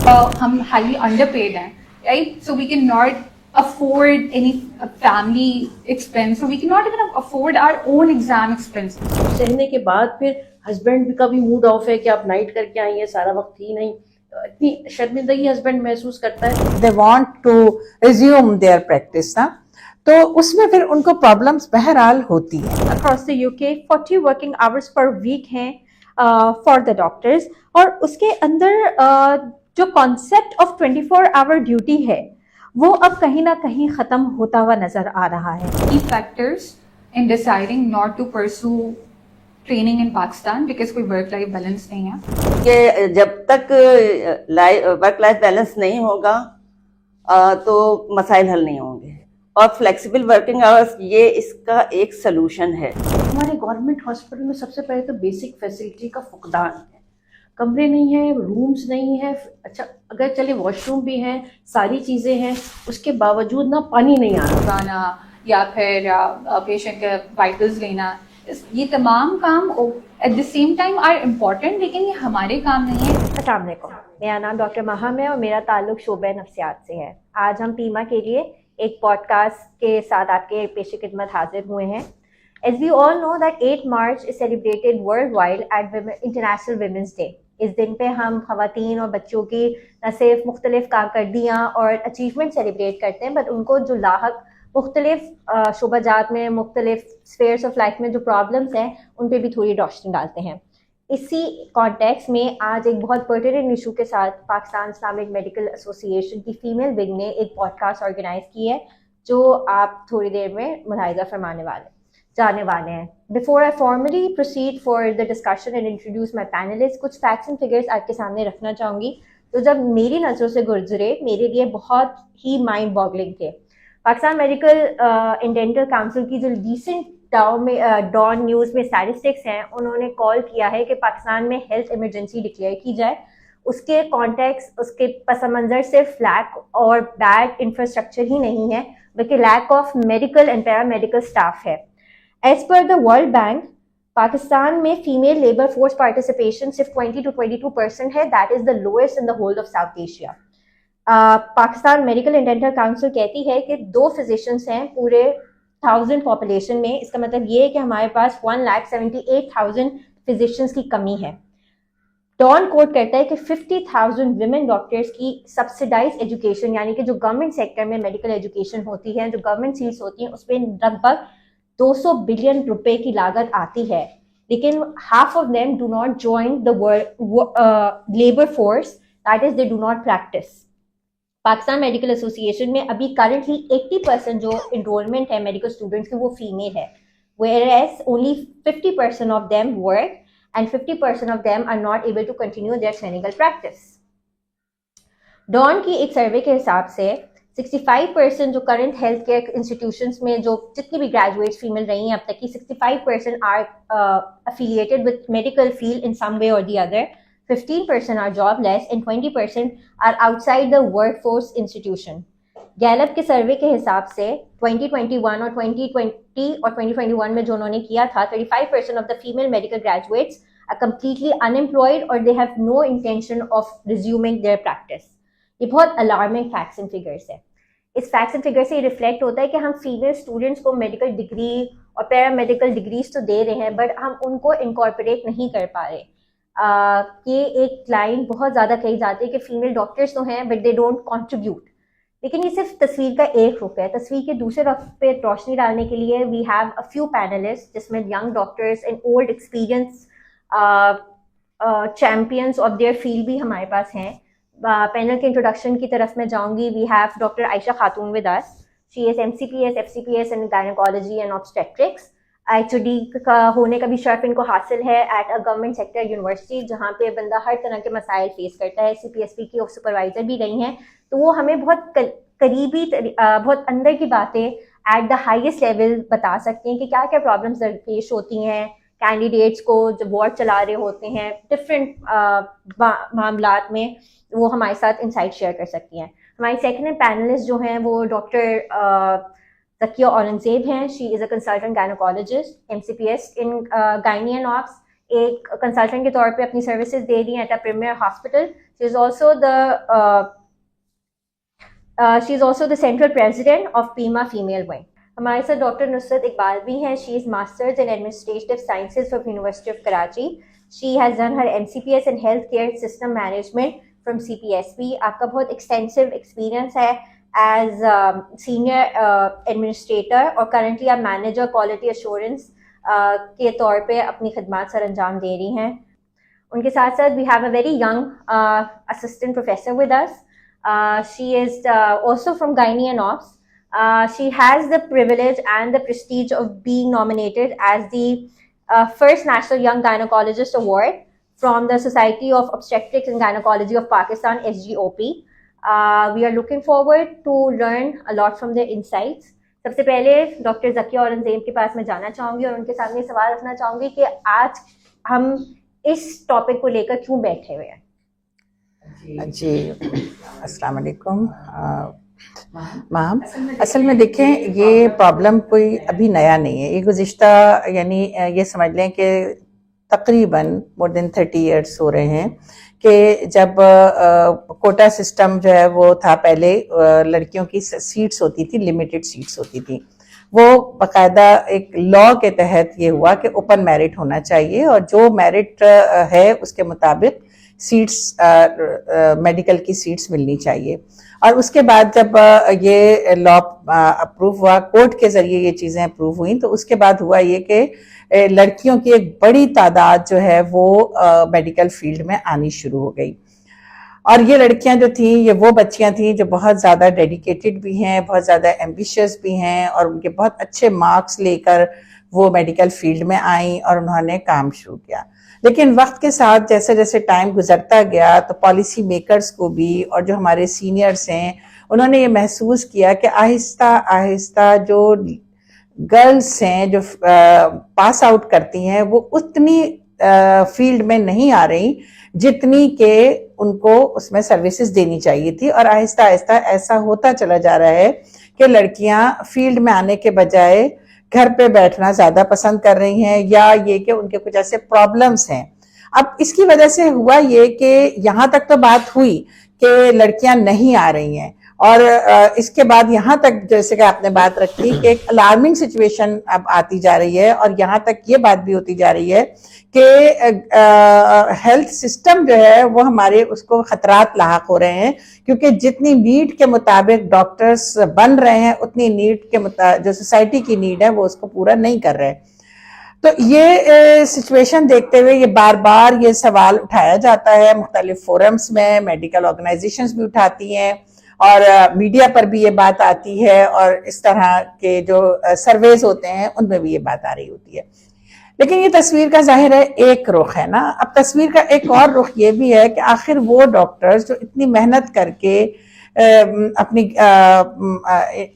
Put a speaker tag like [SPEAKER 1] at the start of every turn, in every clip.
[SPEAKER 1] हम highly underpaid हैं, right? So we cannot afford any family expense, so we cannot even afford our own exam expense.
[SPEAKER 2] सहने के बाद फिर husband का भी मूड ऑफ है कि आप नाइट करके आई हैं, सारा वक्त थी नहीं, इतनी शर्मिंदगी हस्बैंड महसूस करता है।
[SPEAKER 3] They want to resume their practice ना, तो उसमें फिर उनको प्रॉब्लम्स बहरहाल होती है।
[SPEAKER 4] Across the UK 40 working hours per week हैं फॉर द डॉक्टर्स, और उसके अंदर जो कॉन्सेप्ट ऑफ 24 आवर ड्यूटी है वो अब कहीं ना कहीं ख़त्म होता हुआ नज़र आ रहा है।
[SPEAKER 1] Key factors in deciding not to pursue training in Pakistan because कोई वर्क लाइफ बैलेंस नहीं है
[SPEAKER 5] कि जब तक वर्क लाइफ बैलेंस नहीं होगा तो मसाइल हल नहीं होंगे, और फ्लेक्सिबल वर्किंग आवर्स ये इसका एक सलूशन है।
[SPEAKER 2] हमारे गवर्नमेंट हॉस्पिटल में सबसे पहले तो बेसिक फैसिलिटी का फुकदान है, कमरे नहीं है, रूम्स नहीं है, अच्छा अगर चले वॉशरूम भी हैं, सारी चीज़ें हैं, उसके बावजूद ना पानी नहीं आ रहा
[SPEAKER 1] गाना या फिर पेशेंट के वाइटल्स लेना, ये तमाम काम at the same time are important, लेकिन ये हमारे काम नहीं है।
[SPEAKER 4] अस्सलाम वालेकुम, मेरा नाम डॉक्टर महम है और मेरा ताल्लुक शोबे नफ्सियात से है। आज हम पीमा के लिए एक पॉडकास्ट के साथ आपके पेश खिदमत हाजिर हुए हैं। As we all know that 8 March is celebrated worldwide at International Women's Day। इस दिन पे हम ख़वातीन और बच्चों की न सिर्फ मुख्तलिफ कारकर्दियाँ और अचीवमेंट सेलिब्रेट करते हैं, बट उनको जो लाहक मुख्तलिफ शोबाजात में, मुख्तलिफ स्फेयर्स ऑफ लाइफ में जो प्रॉब्लम्स हैं उन पर भी थोड़ी रोशनी डालते हैं। इसी कॉन्टेक्स्ट में आज एक बहुत पर्टिनेंट इशू के साथ पाकिस्तान इस्लामिक मेडिकल एसोसिएशन की फीमेल विंग ने एक पॉडकास्ट ऑर्गेनाइज की है, जो आप थोड़ी देर में मुलाहिजा फरमाने जाने वाले हैं। Before I formally proceed for the discussion and introduce my panelist, कुछ फैक्ट्स एंड फिगर्स आपके सामने रखना चाहूँगी तो जब मेरी नज़रों से गुजरे मेरे लिए बहुत ही माइंड बॉगलिंग थे। Pakistan medical and dental council की जो रिसेंट डॉन न्यूज़ में स्टैटिस्टिक्स हैं, उन्होंने कॉल किया है कि पाकिस्तान में हेल्थ इमरजेंसी डिक्लेयर की जाए। उसके कॉन्टेक्स्ट, उसके पस मंज़र सिर्फ लैक और बैड इंफ्रास्ट्रक्चर ही नहीं है, बल्कि lack of medical and paramedical staff है। As per the World Bank, Pakistan में फीमेल लेबर फोर्स पार्टिसिपेशन सिर्फ 20 to 22% है। That is the lowest in the whole of South Asia. Pakistan medical and dental council कहती है कि 2 फिजिशियंस हैं पूरे 1000 population में। इसका मतलब ये है कि हमारे पास 1,78,000 फिजिशियंस की कमी है। डॉन कोट करता है कि 50,000 विमेन डॉक्टर्स की सब्सिडाइज एजुकेशन, यानी कि जो गवर्नमेंट सेक्टर में मेडिकल एजुकेशन होती है, जो गवर्नमेंट सीट्स होती हैं, उस पर लगभग 200 बिलियन रुपए की लागत आती है, लेकिन half of them do not join the labour force, that is they do not practice. Pakistan medical association में अभी करंटली 80% जो इनरोलमेंट है मेडिकल स्टूडेंट्स की वो फीमेल है, whereas only 50% of them work and 50% of them are not able to continue their clinical practice। Dawn की एक सर्वे के हिसाब से 65% जो करंट हेल्थ केयर इंस्टीट्यूशंस में जो जितनी भी ग्रेजुएट्स फीमेल रही हैं अब तक की, 65% are affiliated with medical field in some way or the other, 15% are jobless and 20% are outside the workforce institution। Gallup के सर्वे के हिसाब से 2021 और 2020 और 2021 में जो उन्होंने किया था, 35% of the female medical graduates are completely unemployed or they have no intention of resuming their practice। ये बहुत अलार्मिंग फैक्ट्स एंड फिगर्स है। इस फैक्ट्स एंड फिगर से ये रिफ्लेक्ट होता है कि हम फीमेल स्टूडेंट्स को मेडिकल डिग्री और पैरामेडिकल डिग्रीज तो दे रहे हैं, बट हम उनको इनकॉर्पोरेट नहीं कर पा रहे। ये एक लाइन बहुत ज़्यादा कही जाती है कि फीमेल डॉक्टर्स तो हैं बट दे डोंट कॉन्ट्रीब्यूट, लेकिन ये सिर्फ तस्वीर का एक रुख है। तस्वीर के दूसरे रुख पे रोशनी डालने के लिए we have a few panelist, जिसमें young doctors and old experience champions of their field भी हमारे पास हैं। पैनल के इंट्रोडक्शन की तरफ मैं जाऊंगी। We have doctor Ayesha Khatoon with us. She is MCPS, FCPS in gynaecology and obstetrics. HOD का होने का भी शर्फ इनको हासिल है at a government sector university, जहाँ पे बंदा हर तरह के मसाइल फेस करता है। CPSP की सुपरवाइजर भी रही हैं, तो वो हमें बहुत करीबी बहुत अंदर की बातें एट द हाईएस्ट लेवल बता सकते हैं कि क्या क्या प्रॉब्लम्स पेश होती हैं कैंडिडेट्स को जब वार्ड चला रहे होते हैं डिफरेंट मामलात में। वो हमारे साथ इंसाइट शेयर कर सकती हैं। हमारी सेकंड पैनलिस्ट जो हैं वो डॉक्टर ज़किया औरंगज़ेब हैं। She is a consultant gynaecologist, MCPS in gynae and ops. एक कंसल्टेंट के तौर पे अपनी सर्विसेज दे रही हैं at a premier hospital She is also the central president of PIMA Female Wing. हमारे साथ डॉक्टर नुसरत इकबाल भी हैं. She is masters in administrative sciences from university of Karachi. She has done her MCPS in health care system management from CPSB. आपका बहुत extensive experience है as senior administrator और currently आप manager quality assurance के तौर पे अपनी खदमात सर अंजाम दे रही हैं. उनके साथ साथ we have a very young assistant professor with us. She is also from Gynae and Obs. She has the privilege and the prestige of being nominated as the first National Young Gynecologist Award from the Society of Obstetrics and Gynecology of Pakistan, SGOP. We are looking forward to learn a lot from their insights. सबसे पहले doctor Zakia Aurangzeb के पास मैं जाना चाहूँगी और उनके सामने सवाल रखना चाहूँगी कि आज हम इस टॉपिक को लेकर क्यों बैठे हुए हैं.
[SPEAKER 3] जी अस्सलाम वालेकुम मैम. असल में देखें, ये प्रॉब्लम कोई अभी नया नहीं है. ये गुज़िश्ता यानी ये समझ लें कि तकरीबन मोर देन 30 इयर्स हो रहे हैं कि जब कोटा सिस्टम जो है वो था, पहले लड़कियों की सीट्स होती थी, लिमिटेड सीट्स होती थी. वो बाकायदा एक लॉ के तहत ये हुआ कि ओपन मेरिट होना चाहिए और जो मेरिट है उसके मुताबिक सीट्स मेडिकल की सीट्स मिलनी चाहिए. और उसके बाद जब ये लॉ अप्रूव हुआ, कोर्ट के जरिए ये चीज़ें अप्रूव हुई, तो उसके बाद हुआ ये कि लड़कियों की एक बड़ी तादाद जो है वो मेडिकल फील्ड में आनी शुरू हो गई. और ये लड़कियां जो थी, ये वो बच्चियां थी जो बहुत ज़्यादा डेडिकेटेड भी हैं, बहुत ज़्यादा एम्बिशियस भी हैं और उनके बहुत अच्छे मार्क्स लेकर वो मेडिकल फील्ड में आई और उन्होंने काम शुरू किया. लेकिन वक्त के साथ जैसे जैसे टाइम गुजरता गया तो पॉलिसी मेकर्स को भी और जो हमारे सीनियर्स हैं उन्होंने ये महसूस किया कि आहिस्ता आहिस्ता जो गर्ल्स हैं जो पास आउट करती हैं वो उतनी फील्ड में नहीं आ रही जितनी के उनको उसमें सर्विसेज देनी चाहिए थी. और आहिस्ता आहिस्ता ऐसा होता चला जा रहा है कि लड़कियां फील्ड में आने के बजाय घर पे बैठना ज्यादा पसंद कर रही हैं, या ये कि उनके कुछ ऐसे प्रॉब्लम्स हैं. अब इसकी वजह से हुआ ये कि यहाँ तक तो बात हुई कि लड़कियां नहीं आ रही हैं और इसके बाद यहाँ तक जैसे कि आपने बात रखी कि एक अलार्मिंग सिचुएशन अब आती जा रही है और यहाँ तक ये बात भी होती जा रही है कि हेल्थ सिस्टम जो है वो हमारे उसको खतरात लाहक हो रहे हैं, क्योंकि जितनी नीड के मुताबिक डॉक्टर्स बन रहे हैं उतनी नीड के मुताबिक जो सोसाइटी की नीड है वो उसको पूरा नहीं कर रहे. तो ये सिचुएशन देखते हुए ये बार बार ये सवाल उठाया जाता है मुख्तलिफ फोरम्स में, मेडिकल ऑर्गेनाइजेशंस भी उठाती हैं और मीडिया पर भी ये बात आती है और इस तरह के जो सर्वेज होते हैं उनमें भी ये बात आ रही होती है. लेकिन ये तस्वीर का जाहिर है एक रुख है ना. अब तस्वीर का एक और रुख ये भी है कि आखिर वो डॉक्टर्स जो इतनी मेहनत करके अपनी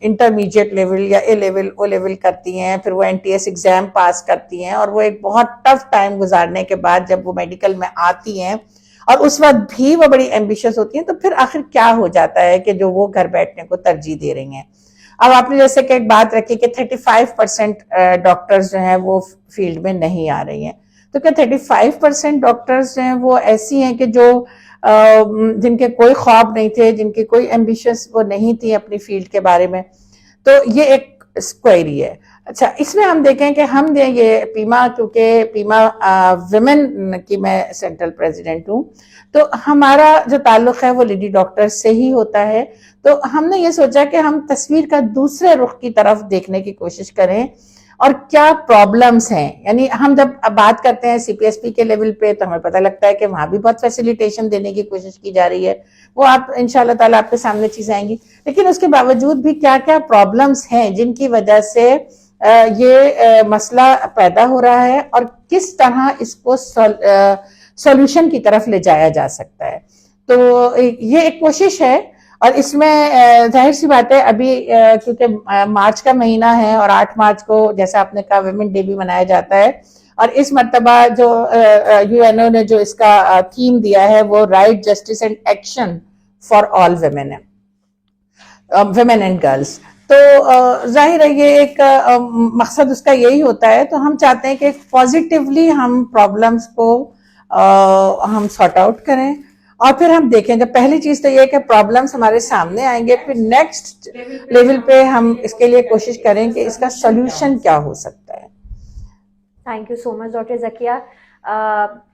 [SPEAKER 3] इंटरमीडिएट लेवल या ए लेवल ओ लेवल करती हैं, फिर वो NTS एग्जाम पास करती हैं और वो एक बहुत टफ टाइम गुजारने के बाद जब वो मेडिकल में आती हैं और उस वक्त भी वो बड़ी एम्बिशियस होती हैं, तो फिर आखिर क्या हो जाता है कि जो वो घर बैठने को तरजीह दे रही हैं. अब आपने जैसे कि एक बात रखी कि 35% डॉक्टर्स जो हैं वो फील्ड में नहीं आ रही हैं, तो क्या 35% डॉक्टर्स जो हैं वो ऐसी हैं कि जो जिनके कोई ख्वाब नहीं थे, जिनके कोई एम्बिशंस वो नहीं थी अपनी फील्ड के बारे में? तो ये एक क्वेरी है. अच्छा, इसमें हम देखें कि हम दें ये पीमा, क्योंकि पीमा विमेन की मैं सेंट्रल प्रेसिडेंट हूँ, तो हमारा जो ताल्लुक है वो लेडी डॉक्टर से ही होता है. तो हमने ये सोचा कि हम तस्वीर का दूसरे रुख की तरफ देखने की कोशिश करें और क्या प्रॉब्लम्स हैं. यानी हम जब बात करते हैं CPSP के लेवल पे तो हमें पता लगता है कि वहां भी बहुत फैसिलिटेशन देने की कोशिश की जा रही है, वो आप इंशाल्लाह ताला आपके सामने चीजें आएंगी. लेकिन उसके बावजूद भी क्या क्या प्रॉब्लम्स हैं जिनकी वजह से ये मसला पैदा हो रहा है और किस तरह इसको सॉल्यूशन की तरफ ले जाया जा सकता है. तो ये एक कोशिश है और इसमें जाहिर सी बात है अभी क्योंकि मार्च का महीना है और 8 मार्च को जैसा आपने कहा विमेन डे भी मनाया जाता है और इस मर्तबा जो UNO ने जो इसका थीम दिया है वो right, justice and action for all women and girls. तो जाहिर है ये एक मकसद उसका यही होता है. तो हम चाहते हैं कि पॉजिटिवली हम प्रॉब्लम्स को हम सॉर्ट आउट करें और फिर हम देखें, जब पहली चीज तो ये है कि प्रॉब्लम्स हमारे सामने आएंगे, फिर नेक्स्ट लेवल पे हम इसके लिए कोशिश करें कि इसका सोल्यूशन क्या हो सकता है।
[SPEAKER 4] Thank you so much doctor Zakia.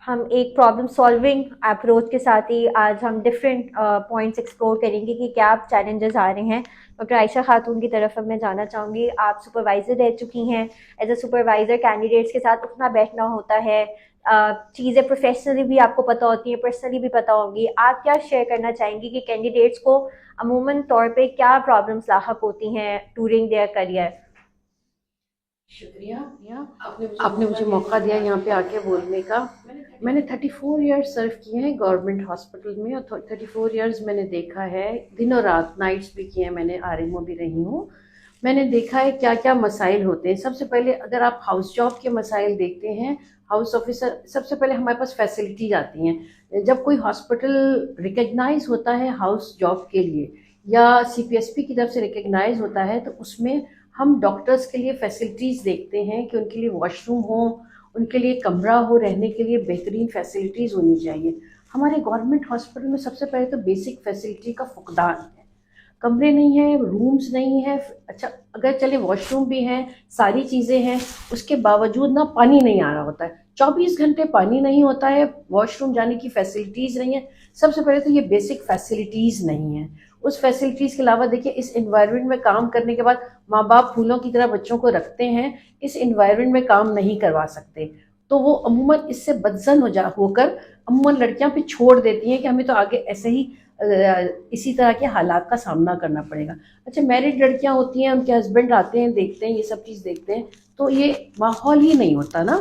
[SPEAKER 4] हम एक प्रॉब्लम सॉल्विंग अप्रोच के साथ ही आज हम डिफरेंट पॉइंट्स एक्सप्लोर करेंगे कि क्या चैलेंजेस आ रहे हैं। डॉक्टर आयशा खातून की तरफ अब मैं जाना चाहूँगी। आप सुपरवाइज़र रह चुकी हैं। एज अ सुपरवाइज़र कैंडिडेट्स के साथ उठना बैठना होता है, चीज़ें प्रोफेशनली भी आपको पता होती हैं, पर्सनली भी पता होंगी। आप क्या शेयर करना चाहेंगी कि कैंडिडेट्स को अमूमन तौर पे क्या प्रॉब्लम्स लाहक होती हैं ड्यूरिंग देयर करियर?
[SPEAKER 2] शुक्रिया आपने मुझे मौका दिया यहाँ पे आके बोलने का। मैंने 34 इयर्स सर्व किए हैं गवर्नमेंट हॉस्पिटल में, और 34 इयर्स मैंने देखा है, दिन और रात नाइट्स भी किए हैं मैंने, आरएमओ भी रही हूँ। मैंने देखा है क्या क्या मसाइल होते हैं। सबसे पहले अगर आप हाउस जॉब के मसाइल देखते हैं, हाउस ऑफिसर, सबसे पहले हमारे पास फैसिलिटीज आती हैं। जब कोई हॉस्पिटल रिकग्नाइज होता है हाउस जॉब के लिए या सीपीएसपी की तरफ से रिकग्नाइज होता है, तो उसमें हम डॉक्टर्स के लिए फैसिलिटीज़ देखते हैं कि उनके लिए वॉशरूम हो, उनके लिए कमरा हो, रहने के लिए बेहतरीन फैसिलिटीज़ होनी चाहिए। हमारे गवर्नमेंट हॉस्पिटल में सबसे पहले तो बेसिक फैसिलिटी का फुकदान है। कमरे नहीं है, रूम्स नहीं है, अच्छा अगर चले वॉशरूम भी हैं, सारी चीज़ें हैं, उसके बावजूद ना पानी नहीं आ रहा होता है। 24 घंटे पानी नहीं होता है, वॉशरूम जाने की फैसिलिटीज़ नहीं है। सबसे पहले तो ये बेसिक फैसिलिटीज़ नहीं है। उस फैसिलिटीज़ के अलावा देखिए, इस इन्वायरमेंट में काम करने के बाद माँ बाप फूलों की तरह बच्चों को रखते हैं, इस इन्वायरमेंट में काम नहीं करवा सकते, तो वो अमूमन इससे बदजन होकर अमूमन लड़कियां भी छोड़ देती हैं कि हमें तो आगे ऐसे ही इसी तरह के हालात का सामना करना पड़ेगा। अच्छा, मैरिड लड़कियां होती हैं, उनके हस्बैंड आते हैं, देखते हैं, ये सब चीज़ देखते हैं, तो ये माहौल ही नहीं होता ना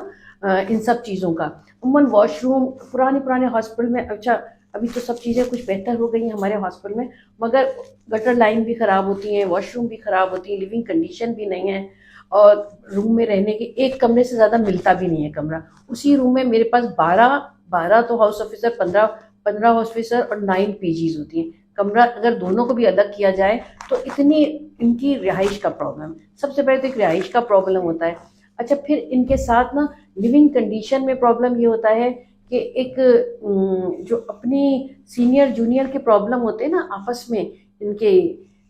[SPEAKER 2] इन सब चीज़ों का। अमूमन वॉशरूम पुराने हॉस्पिटल में, अच्छा अभी तो सब चीज़ें कुछ बेहतर हो गई हैं हमारे हॉस्पिटल में, मगर गटर लाइन भी ख़राब होती हैं, वॉशरूम भी ख़राब होती है, लिविंग कंडीशन भी नहीं है, और रूम में रहने के एक कमरे से ज़्यादा मिलता भी नहीं है कमरा। उसी रूम में मेरे पास 12 तो हाउस ऑफिसर, 15 ऑफिसर और 9 पीजीज होती हैं। कमरा अगर दोनों को भी अलग किया जाए तो इतनी इनकी रिहाइश का प्रॉब्लम, सबसे पहले तो एक रिहाइश का प्रॉब्लम होता है। अच्छा, फिर इनके साथ ना लिविंग कंडीशन में प्रॉब्लम ये होता है कि एक जो अपनी सीनियर जूनियर के प्रॉब्लम होते हैं ना आपस में, इनके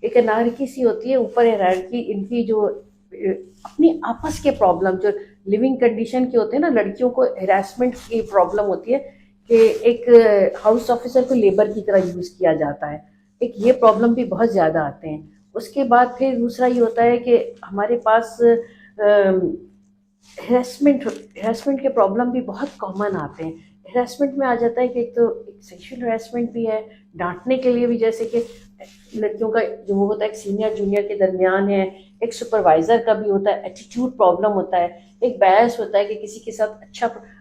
[SPEAKER 2] एक अनारकी सी होती है, ऊपर हायरार्की, इनकी जो अपनी आपस के प्रॉब्लम जो लिविंग कंडीशन के होते हैं ना, लड़कियों को हैरेसमेंट की प्रॉब्लम होती है कि एक हाउस ऑफिसर को लेबर की तरह यूज़ किया जाता है, एक ये प्रॉब्लम भी बहुत ज़्यादा आते हैं। उसके बाद फिर दूसरा ये होता है कि हमारे पास हैरेसमेंट के प्रॉब्लम भी बहुत कॉमन आते हैं। हैरेसमेंट में आ जाता है कि एक तो एक सेक्शुअल हैरेसमेंट भी है, डांटने के लिए भी, जैसे कि लड़कियों का जो वो होता है एक सीनियर जूनियर के दरमियान है, एक सुपरवाइज़र का भी होता है, एटीट्यूड प्रॉब्लम होता है, एक बायस होता है कि किसी के साथ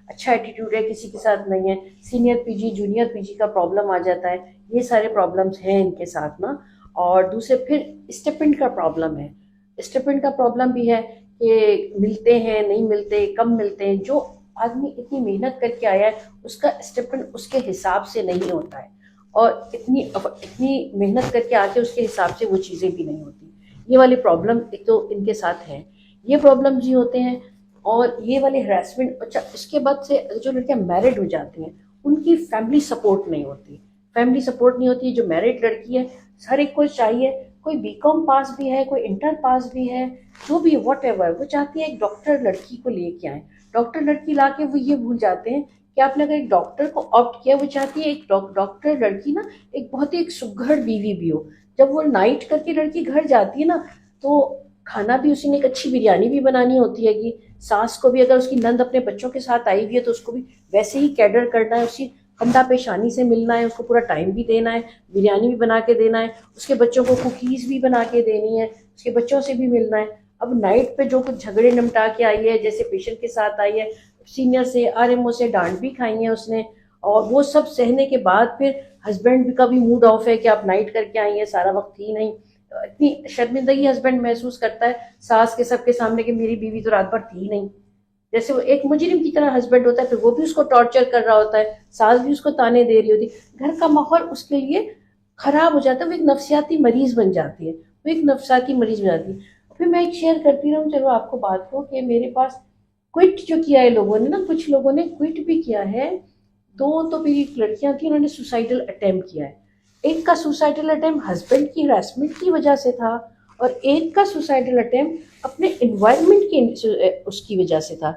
[SPEAKER 2] अच्छा एटीट्यूड है, किसी के साथ नहीं है, सीनियर पीजी जूनियर पीजी का प्रॉब्लम आ जाता है। ये सारे प्रॉब्लम्स हैं इनके साथ ना। और दूसरे फिर स्टिपेंड का प्रॉब्लम है, स्टिपेंड का प्रॉब्लम भी है कि मिलते हैं, नहीं मिलते, कम मिलते हैं। जो आदमी इतनी मेहनत करके आया है उसका स्टिपेंड उसके हिसाब से नहीं होता है, और इतनी मेहनत करके आके उसके हिसाब से वो चीज़ें भी नहीं होती। ये वाली प्रॉब्लम एक तो इनके साथ है, ये प्रॉब्लम जी होते हैं। और ये वाले हरासमेंट, अच्छा इसके बाद से जो लड़कियां मैरिड हो जाती हैं उनकी फैमिली सपोर्ट नहीं होती, जो मैरिड लड़की है, हर एक को चाहिए, कोई बीकॉम पास भी है, कोई इंटर पास भी है, जो भी वॉट एवर, वो चाहती है एक डॉक्टर लड़की को लेके आए। डॉक्टर लड़की ला के वो ये भूल जाते हैं कि आपने अगर एक डॉक्टर को ऑप्ट किया, वो चाहती है एक डॉक्टर लड़की ना एक बहुत ही एक सुघड़ बीवी भी हो। जब वो नाइट करके लड़की घर जाती है ना, तो खाना भी उसी ने एक अच्छी बिरयानी भी बनानी होती है कि सास को भी, अगर उसकी नंद अपने बच्चों के साथ आई हुई है तो उसको भी वैसे ही कैडर करना है, उसकी कंधा पेशानी से मिलना है, उसको पूरा टाइम भी देना है, बिरयानी भी बना के देना है, उसके बच्चों को कुकीज़ भी बना के देनी है, उसके बच्चों से भी मिलना है। अब नाइट पे जो कुछ झगड़े निपटा के आई है, जैसे पेशेंट के साथ आई है, सीनियर से आरएमओ से डांट भी खाई है उसने, और वो सब सहने के बाद फिर हस्बैंड का भी मूड ऑफ है कि आप नाइट करके आई हैं, सारा वक्त थी नहीं। इतनी शर्मिंदगी हस्बैंड महसूस करता है सास के सबके सामने कि मेरी बीवी तो रात भर थी नहीं, जैसे वो एक मुजरिम की तरह हस्बैंड होता है। फिर वो भी उसको टॉर्चर कर रहा होता है, सास भी उसको ताने दे रही होती, घर का माहौल उसके लिए खराब हो जाता है। वो एक नफसियाती मरीज बन जाती है, फिर मैं एक शेयर करती रहूँ, चलो आपको बात को, कि मेरे पास क्विट जो किया है लोगों ने ना, कुछ लोगों ने क्विट भी किया है दो तो मेरी लड़कियां थी, उन्होंने सुसाइडल अटेम्प्ट किया है। एक का सुसाइडल अटेम्प्ट हस्बैंड की हरासमेंट की वजह से था, और एक का सुसाइडल अटेम्प्ट अपने इन्वायरमेंट की उसकी वजह से था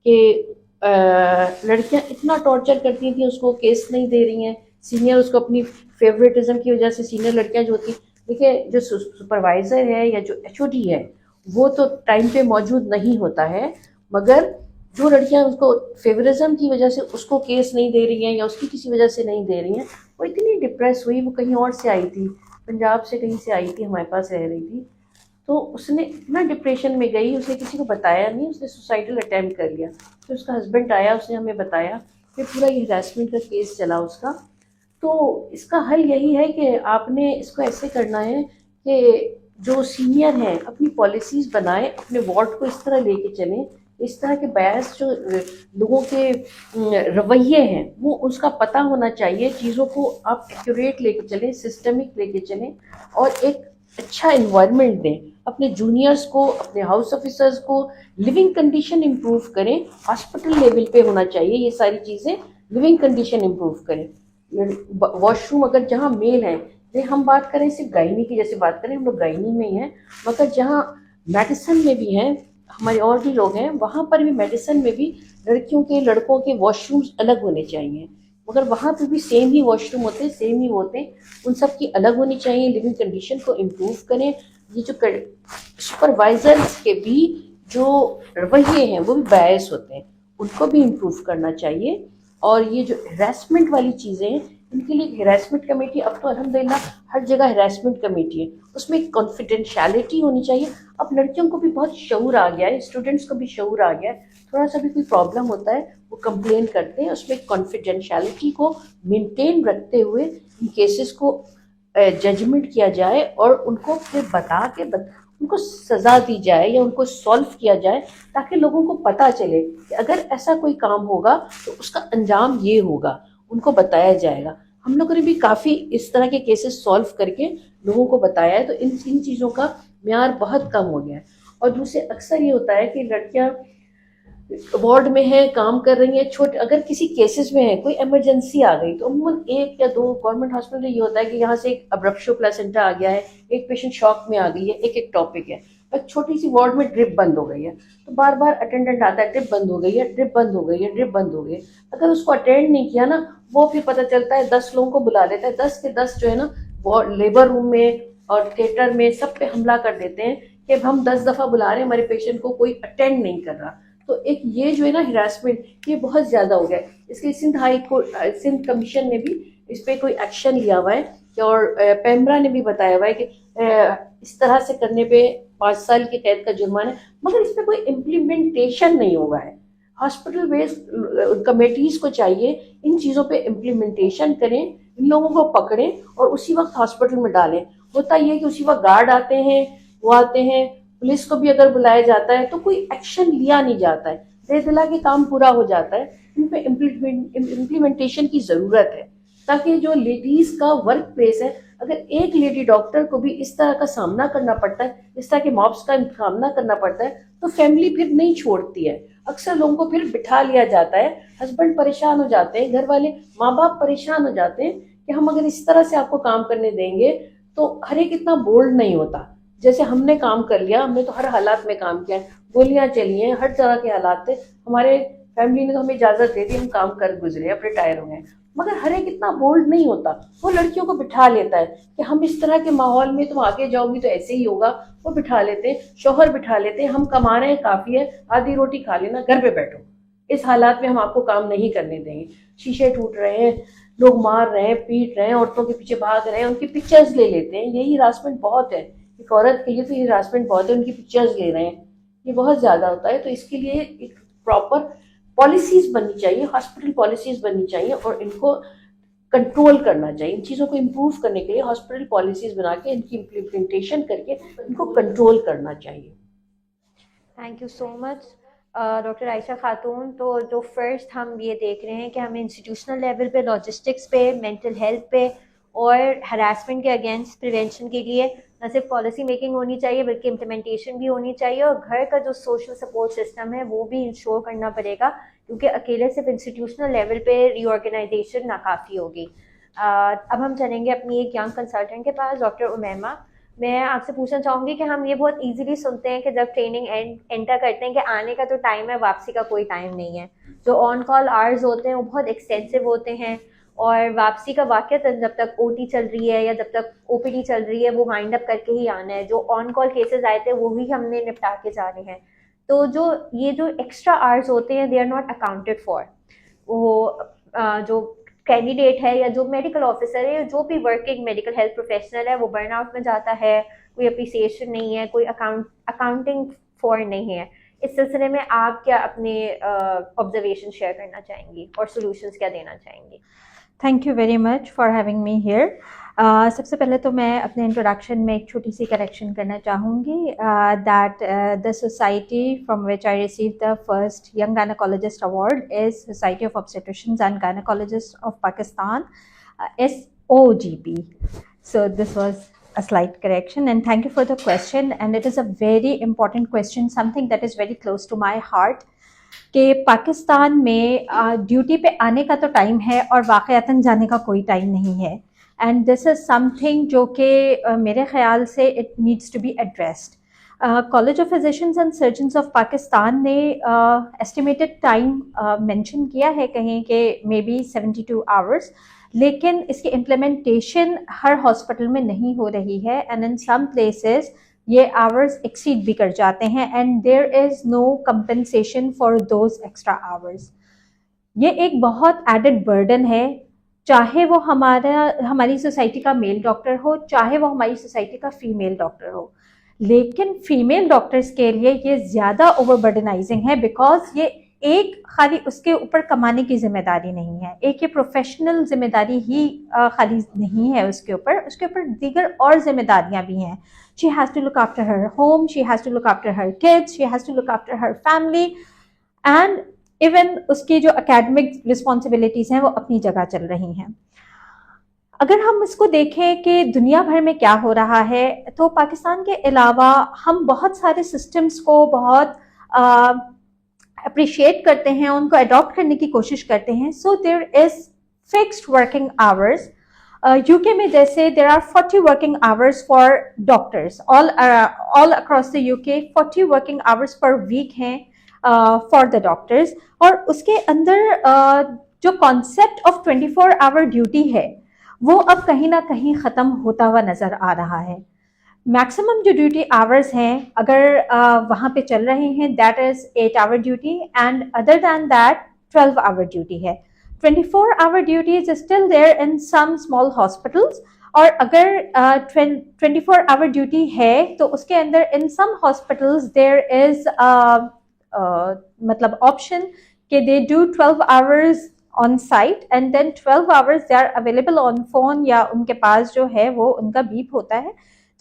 [SPEAKER 2] कि लड़कियां इतना टॉर्चर करती थी उसको, केस नहीं दे रही हैं, सीनियर उसको अपनी फेवरेटिज्म की वजह से, सीनियर लड़कियां जो होती, देखिए जो सुपरवाइजर है या जो एचओडी है वो तो टाइम पे मौजूद नहीं होता है, मगर जो लड़कियां उसको फेवरिज्म की वजह से उसको केस नहीं दे रही हैं या उसकी किसी वजह से नहीं दे रही हैं, वो इतनी डिप्रेस हुई, वो कहीं और से आई थी, पंजाब से कहीं से आई थी, हमारे पास रह रही थी, तो उसने इतना डिप्रेशन में गई, उसने किसी को बताया नहीं, उसने सुसाइडल अटेम्प्ट कर लिया। फिर उसका हस्बैंड आया, उसने हमें बताया, फिर पूरा ये हरासमेंट का केस चला उसका। तो इसका हल यही है कि आपने इसको ऐसे करना है कि जो सीनियर हैं अपनी पॉलिसीज़ बनाएं, अपने वार्ड को इस तरह लेके चलें, इस तरह के बयास जो लोगों के रवैये हैं वो उसका पता होना चाहिए, चीज़ों को आप एक्यूरेट लेके चलें, सिस्टमिक लेके चलें, और एक अच्छा इन्वायरमेंट दें अपने जूनियर्स को, अपने हाउस ऑफिसर्स को, लिविंग कंडीशन इम्प्रूव करें, हॉस्पिटल लेवल पे होना चाहिए ये सारी चीज़ें, लिविंग कंडीशन इम्प्रूव करें। वॉशरूम अगर जहाँ मेल है, हम बात करें सिर्फ गायनी की, जैसे बात करें हम लोग गायनी में ही हैं, मगर जहाँ मेडिसिन में भी हैं, हमारे और भी लोग हैं, वहाँ पर भी मेडिसिन में भी लड़कियों के लड़कों के वॉशरूम्स अलग होने चाहिए, मगर वहाँ पर भी सेम ही वॉशरूम होते हैं, सेम ही होते हैं, उन सब की अलग होनी चाहिए। लिविंग कंडीशन को इम्प्रूव करें। ये जो सुपरवाइजर्स के भी जो रवैये हैं वो भी बायस होते हैं, उनको भी इम्प्रूव करना चाहिए। और ये जो हरासमेंट वाली चीज़ें हैं, इनके लिए हरासमेंट कमेटी, अब तो अल्हम्दुलिल्लाह हर जगह हरासमेंट कमेटी है, उसमें एक कॉन्फिडेंशियलिटी होनी चाहिए। अब लड़कियों को भी बहुत शऊर आ गया है, स्टूडेंट्स को भी शऊर आ गया है, थोड़ा सा भी कोई प्रॉब्लम होता है वो कंप्लेन करते हैं, उसमें कॉन्फिडेंशियलिटी को मेंटेन रखते हुए इन केसेस को जजमेंट किया जाए, और उनको फिर उनको सज़ा दी जाए या उनको सॉल्व किया जाए, ताकि लोगों को पता चले कि अगर ऐसा कोई काम होगा तो उसका अंजाम ये होगा, उनको बताया जाएगा। हम लोगों ने भी काफ़ी इस तरह के केसेस सॉल्व करके लोगों को बताया है, तो इन चीज़ों का म्यार बहुत कम हो गया है। और दूसरे अक्सर ये होता है कि लड़कियां वार्ड में है, काम कर रही हैं, छोटे अगर किसी केसेस में है, कोई इमरजेंसी आ गई, तो अमूमन एक या दो गवर्नमेंट हॉस्पिटल में ये होता है कि यहाँ से एक अब्रप्शो प्लेसेंटा आ गया है, एक पेशेंट शॉक में आ गई है, एक एक टॉपिक है, एक छोटी सी वार्ड में ड्रिप बंद हो गई है, तो बार बार अटेंडेंट आता है, ड्रिप बंद हो गई है, ड्रिप बंद हो गई है, ड्रिप बंद हो गई है। अगर उसको अटेंड नहीं किया ना, वो फिर पता चलता है 10 लोगों को बुला देता है, 10 के 10 जो है ना लेबर रूम में और थिएटर में सब पे हमला कर देते हैं कि हम 10 दफ़ा बुला रहे हैं, हमारे पेशेंट को कोई अटेंड नहीं कर रहा। तो एक ये जो है ना हरासमेंट, ये बहुत ज़्यादा हो गया है। इसके Sindh high court, Sindh commission ने भी इस पर कोई एक्शन लिया हुआ है, और पेमरा ने भी बताया हुआ है कि इस तरह से करने पे 5 साल की कैद का जुर्माना है, मगर इस पर कोई इम्प्लीमेंटेशन नहीं हुआ है। हॉस्पिटल बेस्ड कमेटीज़ को चाहिए इन चीज़ों पे इम्प्लीमेंटेशन करें, इन लोगों को पकड़ें और उसी वक्त हॉस्पिटल में डालें। होता ये है कि उसी वक्त गार्ड आते हैं, वो आते हैं, पुलिस को भी अगर बुलाया जाता है तो कोई एक्शन लिया नहीं जाता है, दे दिला के काम पूरा हो जाता है। इन पे इम्प्लीमेंटेशन की ज़रूरत है, ताकि जो लेडीज़ का वर्क प्लेस है, अगर एक लेडी डॉक्टर को भी इस तरह का सामना करना पड़ता है, इस तरह के मॉब्स का सामना करना पड़ता है, तो फैमिली फिर नहीं छोड़ती है। अक्सर लोगों को फिर बिठा लिया जाता है, हस्बैंड परेशान हो जाते हैं, घर वाले माँ बाप परेशान हो जाते हैं कि हम अगर इस तरह से आपको काम करने देंगे, तो हर एक इतना बोल्ड नहीं होता। जैसे हमने काम कर लिया, हमने तो हर हालात में काम किया, गोलियां चली हैं, हर तरह के हालात थे, हमारे फैमिली ने तो हमें इजाज़त दे दी, हम काम कर गुजरे, अब रिटायर हो गए। मगर हर एक इतना बोल्ड नहीं होता, वो लड़कियों को बिठा लेता है कि हम इस तरह के माहौल में तुम आगे जाओगी तो ऐसे ही होगा, वो बिठा लेते हैं, शौहर बिठा लेते हैं, हम कमा रहे हैं काफ़ी है, आधी रोटी खा लेना, घर पे बैठो, इस हालात में हम आपको काम नहीं करने देंगे। शीशे टूट रहे हैं, लोग मार रहे हैं, पीट रहे हैं, औरतों के पीछे भाग रहे हैं, उनकी पिक्चर्स ले लेते हैं, यही हरासमेंट बहुत है। एक औरत के लिए तो ये हरासमेंट बहुत है, उनकी पिक्चर्स ले रहे हैं, ये बहुत ज़्यादा होता है। तो इसके लिए एक प्रॉपर पॉलिसीज़ बननी चाहिए, हॉस्पिटल पॉलिसीज़ बननी चाहिए, और इनको कंट्रोल करना चाहिए। इन चीज़ों को इम्प्रूव करने के लिए हॉस्पिटल पॉलिसीज़ बना के इनकी इम्प्लीमेंटेशन करके इनको कंट्रोल करना चाहिए।
[SPEAKER 4] Thank you so much doctor Ayesha खातून। तो जो फर्स्ट हम ये देख रहे हैं कि हमें इंस्टीट्यूशनल लेवल पे, लॉजिस्टिक्स पे, मेंटल हेल्थ पे और हरासमेंट के अगेंस्ट प्रिवेंशन के लिए न सिर्फ पॉलिसी मेकिंग होनी चाहिए बल्कि इम्प्लीमेंटेशन भी होनी चाहिए, और घर का जो सोशल सपोर्ट सिस्टम है वो भी इंश्योर करना पड़ेगा, क्योंकि अकेले सिर्फ इंस्टीट्यूशनल लेवल पे रीऑर्गेनाइजेशन नाकाफ़ी होगी। अब हम चलेंगे अपनी एक यंग कंसल्टेंट के पास, डॉक्टर उमैमा। मैं आपसे पूछना चाहूँगी कि हम ये बहुत इजीली सुनते हैं कि जब ट्रेनिंग एंटर करते हैं कि आने का तो टाइम है, वापसी का कोई टाइम नहीं है। जो ऑन कॉल आवर्स होते हैं वो बहुत एक्सटेंसिव होते हैं, और वापसी का वाक़या जब तक ओटी चल रही है या जब तक ओपीडी चल रही है वो वाइंड अप करके ही आना है। जो ऑन कॉल केसेस आए थे वो ही हमने निपटा के जाने हैं। तो जो एक्स्ट्रा आवर्स होते हैं they are not accounted for. वो जो कैंडिडेट है या जो मेडिकल ऑफिसर है या जो भी वर्किंग मेडिकल हेल्थ प्रोफेशनल है वो बर्नआउट में जाता है, कोई अप्रिसिएशन नहीं है, कोई अकाउंटिंग फॉर नहीं है। इस सिलसिले में आप क्या अपने ऑब्जर्वेशन शेयर करना चाहेंगी और सॉल्यूशंस क्या देना चाहेंगी?
[SPEAKER 6] Thank you very much for having me here. सबसे पहले तो मैं अपने इंट्रोडक्शन में एक छोटी सी करेक्शन करना चाहूँगी that the society from which I receive the first young gynaecologist award is society of obstetricians and gynaecologist of Pakistan, SOGP. So this was a slight correction, and thank you for the question, and it is a very important question, something that is very close to my heart. कि पाकिस्तान में duty पे आने का तो time है और वाक़यातन जाने का कोई टाइम नहीं है, एंड दिस इज़ समथिंग जो कि मेरे ख़्याल से it needs to be addressed. College of physicians and surgeons of Pakistan ने एस्टिमेटेड टाइम मेंशन किया है कहीं कि मे बी 72 आवर्स, लेकिन इसकी इम्प्लीमेंटेशन हर हॉस्पिटल में नहीं हो रही है, एंड इन सम प्लेसेस ये आवर्स एक्सीड भी कर जाते हैं, and there is no compensation for those extra hours. ये एक बहुत एडेड बर्डन है, चाहे वो हमारी सोसाइटी का मेल डॉक्टर हो, चाहे वो हमारी सोसाइटी का फीमेल डॉक्टर हो। लेकिन फीमेल डॉक्टर्स के लिए ये ज़्यादा ओवरबर्डनाइजिंग है, बिकॉज ये एक खाली उसके ऊपर कमाने की जिम्मेदारी नहीं है, एक ये प्रोफेशनल जिम्मेदारी ही खाली नहीं है उसके ऊपर दीगर और जिम्मेदारियां भी हैं। She has to look after her home, she has to look after her kids, she has to look after her family, and even उसकी जो एकेडमिक रिस्पॉन्सिबिलिटीज़ हैं वो अपनी जगह चल रही हैं। अगर हम इसको देखें कि दुनिया भर में क्या हो रहा है, तो पाकिस्तान के अलावा हम बहुत सारे सिस्टम्स को बहुत अप्रिशिएट करते हैं, उनको अडॉप्ट करने की कोशिश करते हैं। So there is fixed working hours. UK में जैसे there are 40 working hours for doctors, all across the UK 40 working hours per week हैं फॉर द डॉक्टर्स, और उसके अंदर जो कॉन्सेप्ट ऑफ 24 आवर ड्यूटी है वो अब कहीं ना कहीं ख़त्म होता हुआ नज़र आ रहा है। मैक्सिमम जो ड्यूटी आवर्स हैं अगर वहाँ पे चल रहे हैं that is 8 hour duty, and other than that 12 hour duty है। 24 hour duty is still there in some small hospitals, और अगर 24 आवर ड्यूटी है तो उसके अंदर in some hospitals there is मतलब ऑप्शन कि they do 12 hours on site and then 12 hours they are available on phone, या उनके पास जो है वो उनका बीप होता है।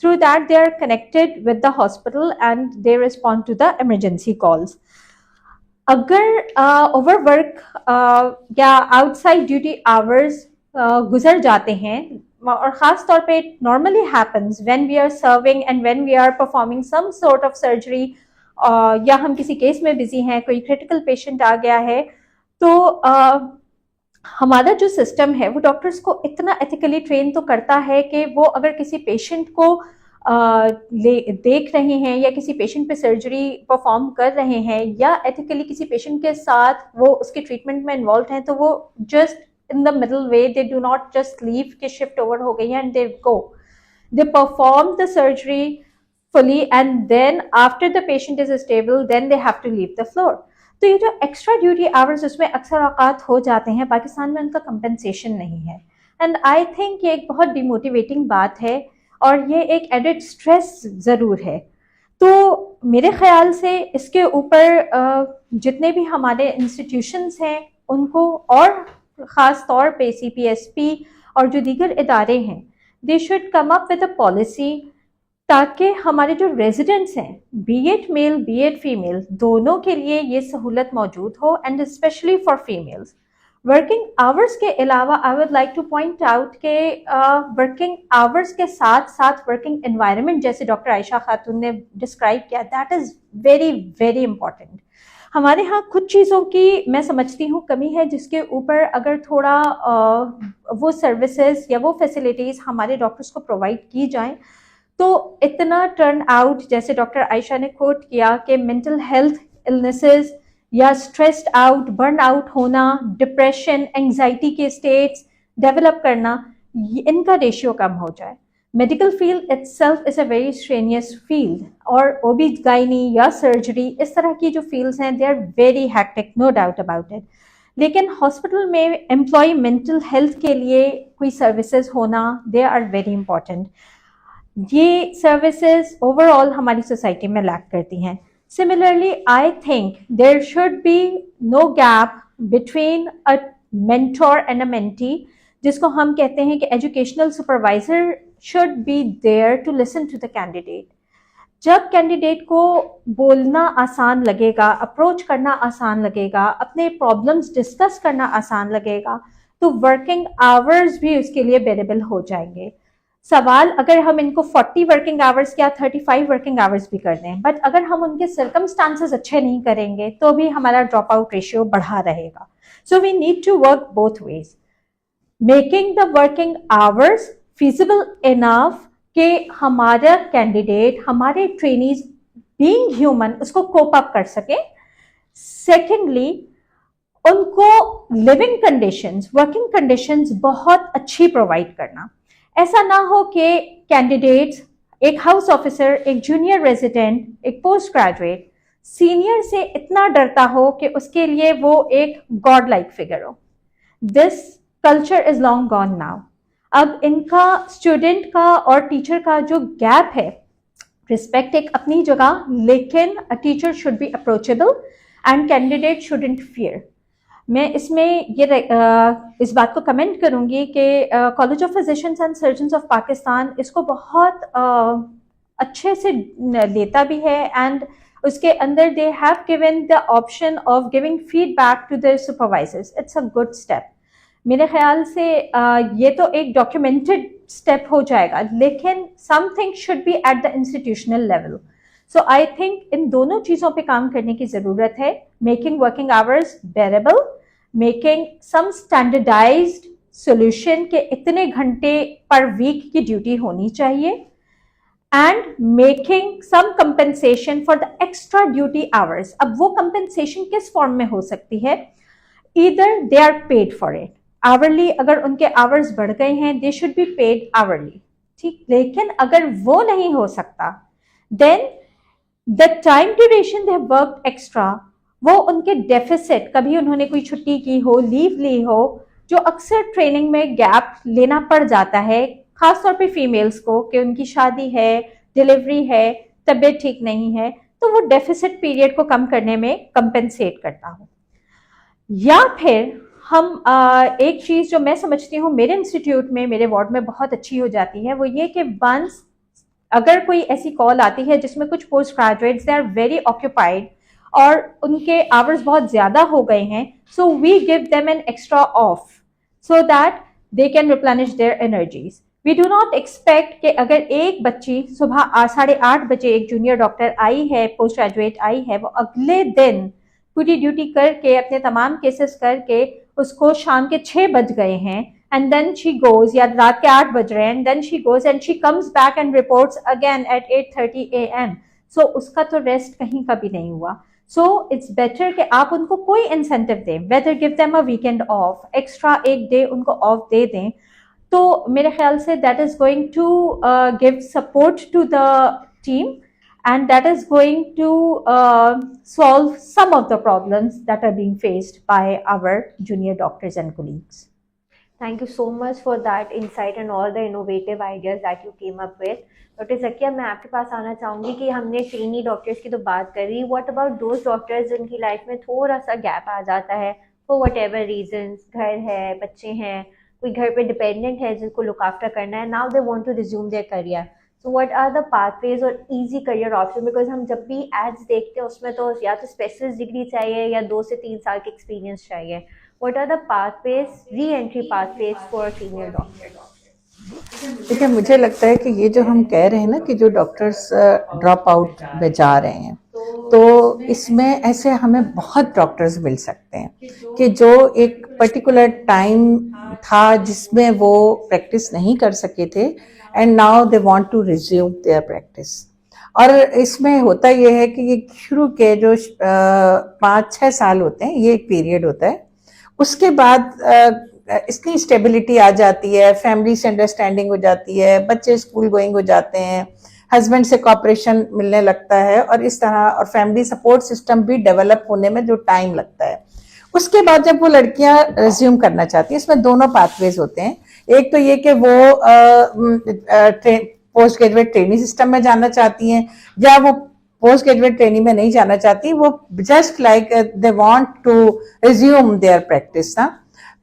[SPEAKER 6] Through that they are connected with the hospital and they respond to the emergency calls. अगर ओवरवर्क या आउटसाइड ड्यूटी आवर्स गुजर जाते हैं, और ख़ास तौर पे normally happens when we are serving and when we are performing some sort of surgery, या हम किसी केस में बिजी हैं, कोई क्रिटिकल पेशेंट आ गया है, तो हमारा जो सिस्टम है वो डॉक्टर्स को इतना एथिकली ट्रेन तो करता है कि वो अगर किसी पेशेंट को देख रहे हैं या किसी पेशेंट पे सर्जरी परफॉर्म कर रहे हैं या एथिकली किसी पेशेंट के साथ वो उसके ट्रीटमेंट में इन्वॉल्व हैं, तो वो just in the middle way they do not just leave कि शिफ्ट ओवर हो गई है and they go, they perform the surgery fully, and then after the patient is stable then they have to leave the floor. तो ये जो extra duty hours उसमें अक्सर औकात हो जाते हैं, पाकिस्तान में उनका कंपनसेशन नहीं है, एंड आई थिंक ये एक बहुत डिमोटिवेटिंग बात है और ये एक एडेड स्ट्रेस ज़रूर है। तो मेरे ख्याल से इसके ऊपर जितने भी हमारे इंस्टीट्यूशंस हैं उनको, और ख़ास तौर पे CPSP और जो दीगर इदारे हैं, they should come up with a policy ताकि हमारे जो रेजिडेंट्स हैं, be it male be it female, दोनों के लिए ये सहूलत मौजूद हो, and specially for females. Working hours के अलावा I would like to point out के वर्किंग आवर्स के साथ साथ वर्किंग एनवायरनमेंट, जैसे डॉक्टर आयशा खातून ने डिस्क्राइब किया, that is very very important. हमारे यहाँ कुछ चीज़ों की मैं समझती हूँ कमी है, जिसके ऊपर अगर थोड़ा वो सर्विसेज या वो फैसिलिटीज़ हमारे डॉक्टर्स को प्रोवाइड की जाएं तो इतना टर्न आउट, जैसे डॉक्टर आयशा ने कोट किया कि मेंटल हेल्थ इलनेसेस या स्ट्रेस्ड आउट, बर्न आउट होना, डिप्रेशन, एंजाइटी के स्टेट्स डेवलप करना, इनका रेशियो कम हो जाए। Medical field itself is a very strenuous field, और ओबी-गायनी या सर्जरी, इस तरह की जो फील्ड्स हैं, they are very hectic, no doubt about it. लेकिन हॉस्पिटल में एम्प्लॉय मेंटल हेल्थ के लिए कोई सर्विसेज होना, दे आर वेरी इंपॉर्टेंट। ये सर्विसेज ओवरऑल हमारी सोसाइटी में लैक करती हैं। Similarly, I think there should be no gap between a mentor and a mentee, जिसको हम कहते हैं कि educational supervisor should be there to listen to the candidate. जब कैंडिडेट को बोलना आसान लगेगा, अप्रोच करना आसान लगेगा, अपने प्रॉब्लम्स डिस्कस करना आसान लगेगा, तो वर्किंग आवर्स भी उसके लिए बेरेबल हो जाएंगे। सवाल अगर हम इनको 40 वर्किंग आवर्स या 35 वर्किंग आवर्स भी कर दें, बट अगर हम उनके सर्कमस्टांसेस अच्छे नहीं करेंगे तो भी हमारा ड्रॉप आउट रेशियो बढ़ा रहेगा। So we need to work both ways, making the working hours feasible enough कि हमारा कैंडिडेट, हमारे ट्रेनीज बीइंग ह्यूमन उसको कोप अप कर सके। सेकेंडली, उनको लिविंग कंडीशंस, वर्किंग कंडीशंस बहुत अच्छी प्रोवाइड करना। ऐसा ना हो कि कैंडिडेट्स, एक हाउस ऑफिसर, एक जूनियर रेजिडेंट, एक पोस्ट ग्रेजुएट सीनियर से इतना डरता हो कि उसके लिए वो एक गॉड लाइक फिगर हो। This culture is long gone now. अब इनका स्टूडेंट का और टीचर का जो गैप है, रिस्पेक्ट एक अपनी जगह, लेकिन a teacher should be approachable and candidate shouldn't fear. मैं इसमें ये इस बात को कमेंट करूंगी कि college of physicians and surgeons of Pakistan इसको बहुत अच्छे से लेता भी है, एंड उसके अंदर they have given the option of giving feedback to the supervisors. It's a good step. मेरे ख्याल से ये तो एक डॉक्यूमेंटेड स्टेप हो जाएगा, लेकिन something should be at the institutional level. So I think इन दोनों चीज़ों पे काम करने की ज़रूरत है। Making working hours bearable, making some standardised solution के इतने घंटे पर वीक की ड्यूटी होनी चाहिए, and making some compensation for the extra duty hours. अब वो कंपनसेशन किस फॉर्म में हो सकती है? Either they are paid for it, hourly, अगर उनके आवर्स बढ़ गए हैं they should be paid hourly, ठीक। लेकिन अगर वो नहीं हो सकता, then the time duration they work extra, वो उनके डेफिसिट, कभी उन्होंने कोई छुट्टी की हो, लीव ली हो, जो अक्सर ट्रेनिंग में गैप लेना पड़ जाता है, खासतौर पे फीमेल्स को, कि उनकी शादी है, डिलीवरी है, तबीयत ठीक नहीं है, तो वो डेफिसिट पीरियड को कम करने में कंपेंसेट करता हो। या फिर हम एक चीज़ जो मैं समझती हूँ मेरे इंस्टीट्यूट में, मेरे वार्ड में बहुत अच्छी हो जाती है, वो ये कि वंस अगर कोई ऐसी कॉल आती है जिसमें कुछ post graduates they are very occupied और उनके आवर्स बहुत ज़्यादा हो गए हैं, so we give them an extra off so that they can replenish their energies. We do not expect कि अगर एक बच्ची सुबह 8:30 बजे एक जूनियर डॉक्टर आई है, पोस्ट ग्रेजुएट आई है, वो अगले दिन पूरी ड्यूटी करके अपने तमाम केसेस करके उसको शाम के 6 बज गए हैं, एंड देन शी गोज, या रात के 8 बज रहे हैं, and then she goes and she comes back and reports again at 8:30 AM। सो उसका तो रेस्ट कहीं का भी नहीं हुआ। सो इट्स बेटर कि आप उनको कोई इंसेंटिव दें, whether give them a weekend off, extra एक डे उनको ऑफ दे दें, तो मेरे ख्याल से that is going to give support to the team, and that is going to solve some of the problems that are being faced by our junior doctors and colleagues.
[SPEAKER 4] Thank you so much for that insight and all the innovative ideas that you came up with. Doctor Zakia, मैं आपके पास आना चाहूँगी कि हमने trainee doctors की तो बात करी, व्हाट अबाउट दोज डॉक्टर्स जिनकी लाइफ में थोड़ा सा गैप आ जाता है फॉर वट एवर रीजन्स, घर है, बच्चे हैं, कोई घर पे डिपेंडेंट है जिनको लुक आफ्टर करना है, now they want to resume their career, so what are the pathways और इजी करियर ऑप्शन? बिकॉज हम जब भी एड्स देखते हैं उसमें तो या तो स्पेशलिस्ट डिग्री चाहिए या 2 से 3 साल की एक्सपीरियंस चाहिए, what are the pathways, re-entry pathways for female doctors?
[SPEAKER 3] देखिए, मुझे लगता है कि ये जो हम कह रहे हैं ना कि जो डॉक्टर्स ड्रॉप आउट में जा रहे हैं, तो इसमें ऐसे हमें बहुत डॉक्टर्स मिल सकते हैं कि जो एक पर्टिकुलर टाइम था जिसमें वो प्रैक्टिस नहीं कर सके थे, and now they want to resume their practice. और इसमें होता ये है कि ये शुरू के जो 5-6 साल होते हैं, ये एक पीरियड होता है। उसके बाद इतनी स्टेबिलिटी आ जाती है, फैमिली से अंडरस्टैंडिंग हो जाती है, बच्चे स्कूल गोइंग हो जाते हैं, हस्बैंड से कॉपरेशन मिलने लगता है, और इस तरह और फैमिली सपोर्ट सिस्टम भी डेवलप होने में जो टाइम लगता है। उसके बाद जब वो लड़कियां रिज्यूम करना चाहती हैं, इसमें दोनों पाथवेज होते हैं। एक तो ये कि वो पोस्ट ग्रेजुएट ट्रेनिंग सिस्टम में जाना चाहती हैं, या वो पोस्ट ग्रेजुएट ट्रेनिंग में नहीं जाना चाहती, वो just like they want to resume their practice ना।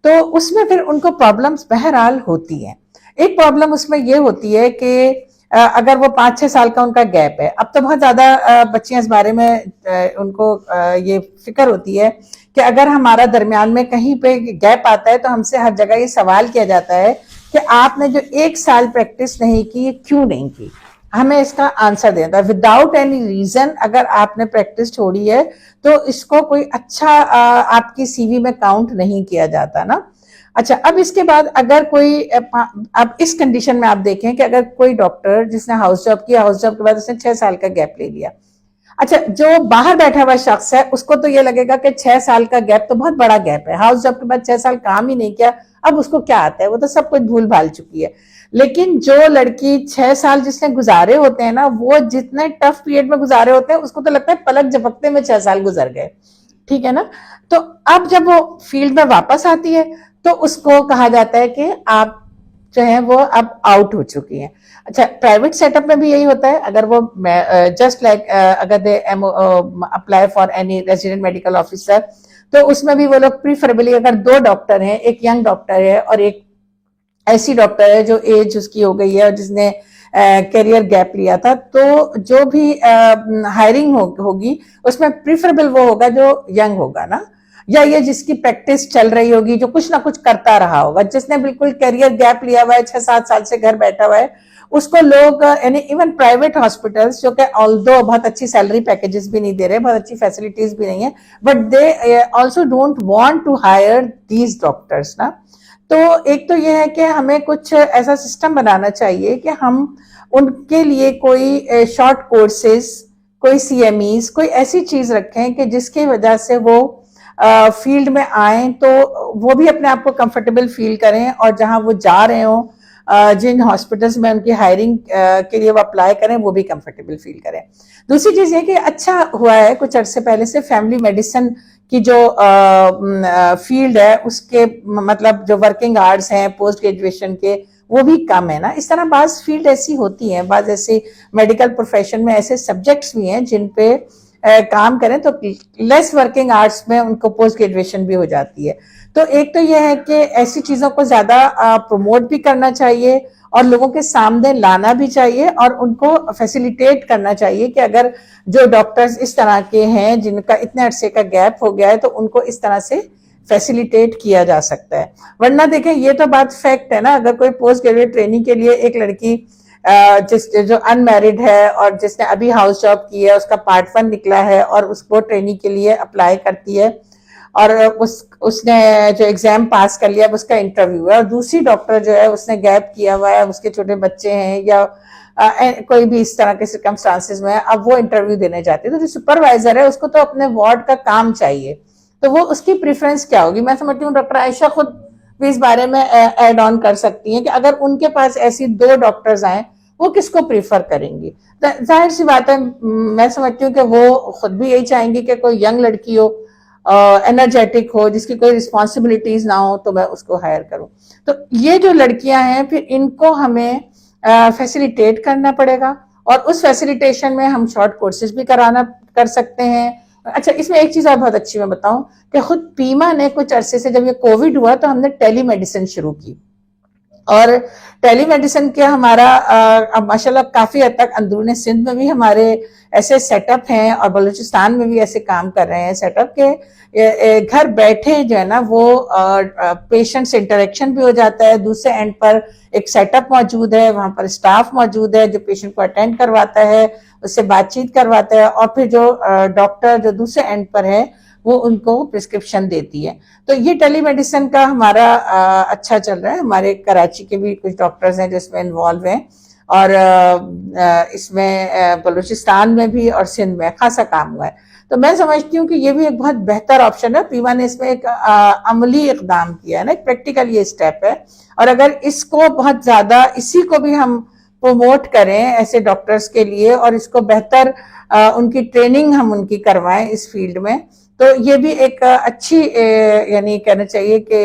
[SPEAKER 3] तो उसमें फिर उनको प्रॉब्लम्स बहरहाल होती हैं। एक प्रॉब्लम उसमें ये होती है कि अगर वो 5-6 साल का उनका गैप है, अब तो बहुत ज्यादा बच्चियां इस बारे में उनको ये फिक्र होती है कि अगर हमारा दरमियान में कहीं पे गैप आता है तो हमसे हर जगह ये सवाल किया जाता है कि आपने जो 1 साल प्रैक्टिस नहीं की, ये क्यों नहीं की। हमें इसका आंसर देना था विदाउट एनी रीजन। अगर आपने प्रैक्टिस छोड़ी है तो इसको कोई अच्छा आपकी सीवी में काउंट नहीं किया जाता ना। अच्छा, अब इसके बाद अगर कोई अब इस कंडीशन में आप देखें कि अगर कोई डॉक्टर जिसने हाउस जॉब किया, हाउस जॉब के बाद उसने 6 साल का गैप ले लिया। अच्छा, जो बाहर बैठा हुआ शख्स है उसको तो ये लगेगा कि 6 साल का गैप तो बहुत बड़ा गैप है, हाउस जॉब के बाद 6 साल काम ही नहीं किया, अब उसको क्या आता है, वो तो सब कुछ भूल भाल चुकी है। लेकिन जो लड़की 6 साल जिसने गुजारे होते हैं ना, वो जितने टफ पीरियड में गुजारे होते हैं उसको तो लगता है पलक झपकते में 6 साल गुजर गए, ठीक है ना। तो अब जब वो फील्ड में वापस आती है तो उसको कहा जाता है कि आप जो है वो अब आउट हो चुकी हैं। अच्छा, प्राइवेट सेटअप में भी यही होता है। अगर वो जस्ट लाइक अगर they apply for any resident medical officer, तो उसमें भी वो लोग प्रीफरेबली अगर 2 डॉक्टर हैं, एक यंग डॉक्टर है और एक ऐसी डॉक्टर है जो एज उसकी हो गई है और जिसने करियर गैप लिया था, तो जो भी हायरिंग होगी उसमें प्रीफरेबल वो होगा जो यंग होगा ना, या ये जिसकी प्रैक्टिस चल रही होगी, जो कुछ ना कुछ करता रहा होगा। जिसने बिल्कुल करियर गैप लिया हुआ है, 6-7 साल से घर बैठा हुआ है, उसको लोग यानी इवन प्राइवेट हॉस्पिटल्स जो कि ऑल्दो बहुत अच्छी सैलरी पैकेजेस भी नहीं दे रहे, बहुत अच्छी फैसिलिटीज भी नहीं है, but they also don't want to hire these doctors ना। तो एक तो ये है कि हमें कुछ ऐसा सिस्टम बनाना चाहिए कि हम उनके लिए कोई शॉर्ट कोर्सेज, कोई CMEs, कोई ऐसी चीज रखें कि जिसकी वजह से वो फील्ड में आए तो वो भी अपने आप को कंफर्टेबल फील करें, और जहां वो जा रहे हों, जिन हॉस्पिटल्स में उनकी हायरिंग के लिए वो अप्लाई करें, वो भी कंफर्टेबल फील करें। दूसरी चीज ये कि अच्छा हुआ है कुछ अरसे पहले से फैमिली मेडिसिन की जो फील्ड है उसके मतलब जो वर्किंग आवर्स हैं पोस्ट ग्रेजुएशन के, वो भी कम है ना। इस तरह बाज फील्ड ऐसी होती हैं, बाज ऐसी मेडिकल प्रोफेशन में ऐसे सब्जेक्ट्स भी हैं जिन पे काम करें तो लेस वर्किंग आवर्स में उनको पोस्ट ग्रेजुएशन भी हो जाती है। तो एक तो यह है कि ऐसी चीजों को ज्यादा प्रमोट भी करना चाहिए और लोगों के सामने लाना भी चाहिए और उनको फैसिलिटेट करना चाहिए कि अगर जो डॉक्टर्स इस तरह के हैं जिनका इतने अरसे का गैप हो गया है तो उनको इस तरह से फैसिलिटेट किया जा सकता है। वरना देखें, ये तो बात फैक्ट है ना, अगर कोई पोस्ट ग्रेजुएट ट्रेनिंग के लिए एक लड़की जो अनमैरिड है और जिसने अभी हाउस जॉब की है, उसका पार्ट 1 निकला है और उसको ट्रेनिंग के लिए अप्लाई करती है और उसने जो एग्जाम पास कर लिया, उसका इंटरव्यू है, और दूसरी डॉक्टर जो है उसने गैप किया हुआ है, उसके छोटे बच्चे हैं या कोई भी इस तरह के सर्कमस्टांसेस में है, अब वो इंटरव्यू देने जाती है, तो जो सुपरवाइजर है उसको तो अपने वार्ड का काम चाहिए, तो वो उसकी प्रेफरेंस क्या होगी। मैं समझती हूँ डॉक्टर आयशा खुद भी इस बारे में ऐड ऑन कर सकती हैं कि अगर उनके पास ऐसी 2 डॉक्टर्स आए, वो किसको प्रीफर करेंगी। जाहिर सी बात है, मैं समझती हूँ कि वो खुद भी यही चाहेंगी कि कोई यंग लड़की हो, एनर्जेटिक हो, जिसकी कोई रिस्पॉन्सिबिलिटीज ना हो, तो मैं उसको हायर करूं। तो ये जो लड़कियां हैं फिर इनको हमें फैसिलिटेट करना पड़ेगा और उस फैसिलिटेशन में हम शॉर्ट कोर्सेज भी कर सकते हैं। अच्छा, इसमें एक चीज और बहुत अच्छी मैं बताऊं कि खुद पीमा ने कुछ अरसे से, जब ये कोविड हुआ तो हमने टेली मेडिसिन शुरू की। और टेलीमेडिसिन के हमारा अब माशाल्लाह काफी हद तक अंदरूनी सिंध में भी हमारे ऐसे सेटअप हैं और बलूचिस्तान में भी ऐसे काम कर रहे हैं सेटअप के घर बैठे जो है ना वो पेशेंट से इंटरेक्शन भी हो जाता है, दूसरे एंड पर एक सेटअप मौजूद है, वहां पर स्टाफ मौजूद है जो पेशेंट को अटेंड करवाता है, उससे बातचीत करवाता है और फिर जो डॉक्टर जो दूसरे एंड पर है वो उनको प्रिस्क्रिप्शन देती है। तो ये टेलीमेडिसिन का हमारा अच्छा चल रहा है। हमारे कराची के भी कुछ डॉक्टर्स हैं जो इसमें इन्वॉल्व हैं और इसमें बलूचिस्तान में भी और सिंध में खासा काम हुआ है। तो मैं समझती हूँ कि ये भी एक बहुत बेहतर ऑप्शन है। पीमा ने इसमें एक अमली इकदाम किया है ना, एक प्रैक्टिकल ये स्टेप है और अगर इसको बहुत ज्यादा इसी को भी हम प्रमोट करें ऐसे डॉक्टर्स के लिए और इसको बेहतर उनकी ट्रेनिंग हम उनकी करवाएं इस फील्ड में, तो ये भी एक अच्छी यानी कहना चाहिए कि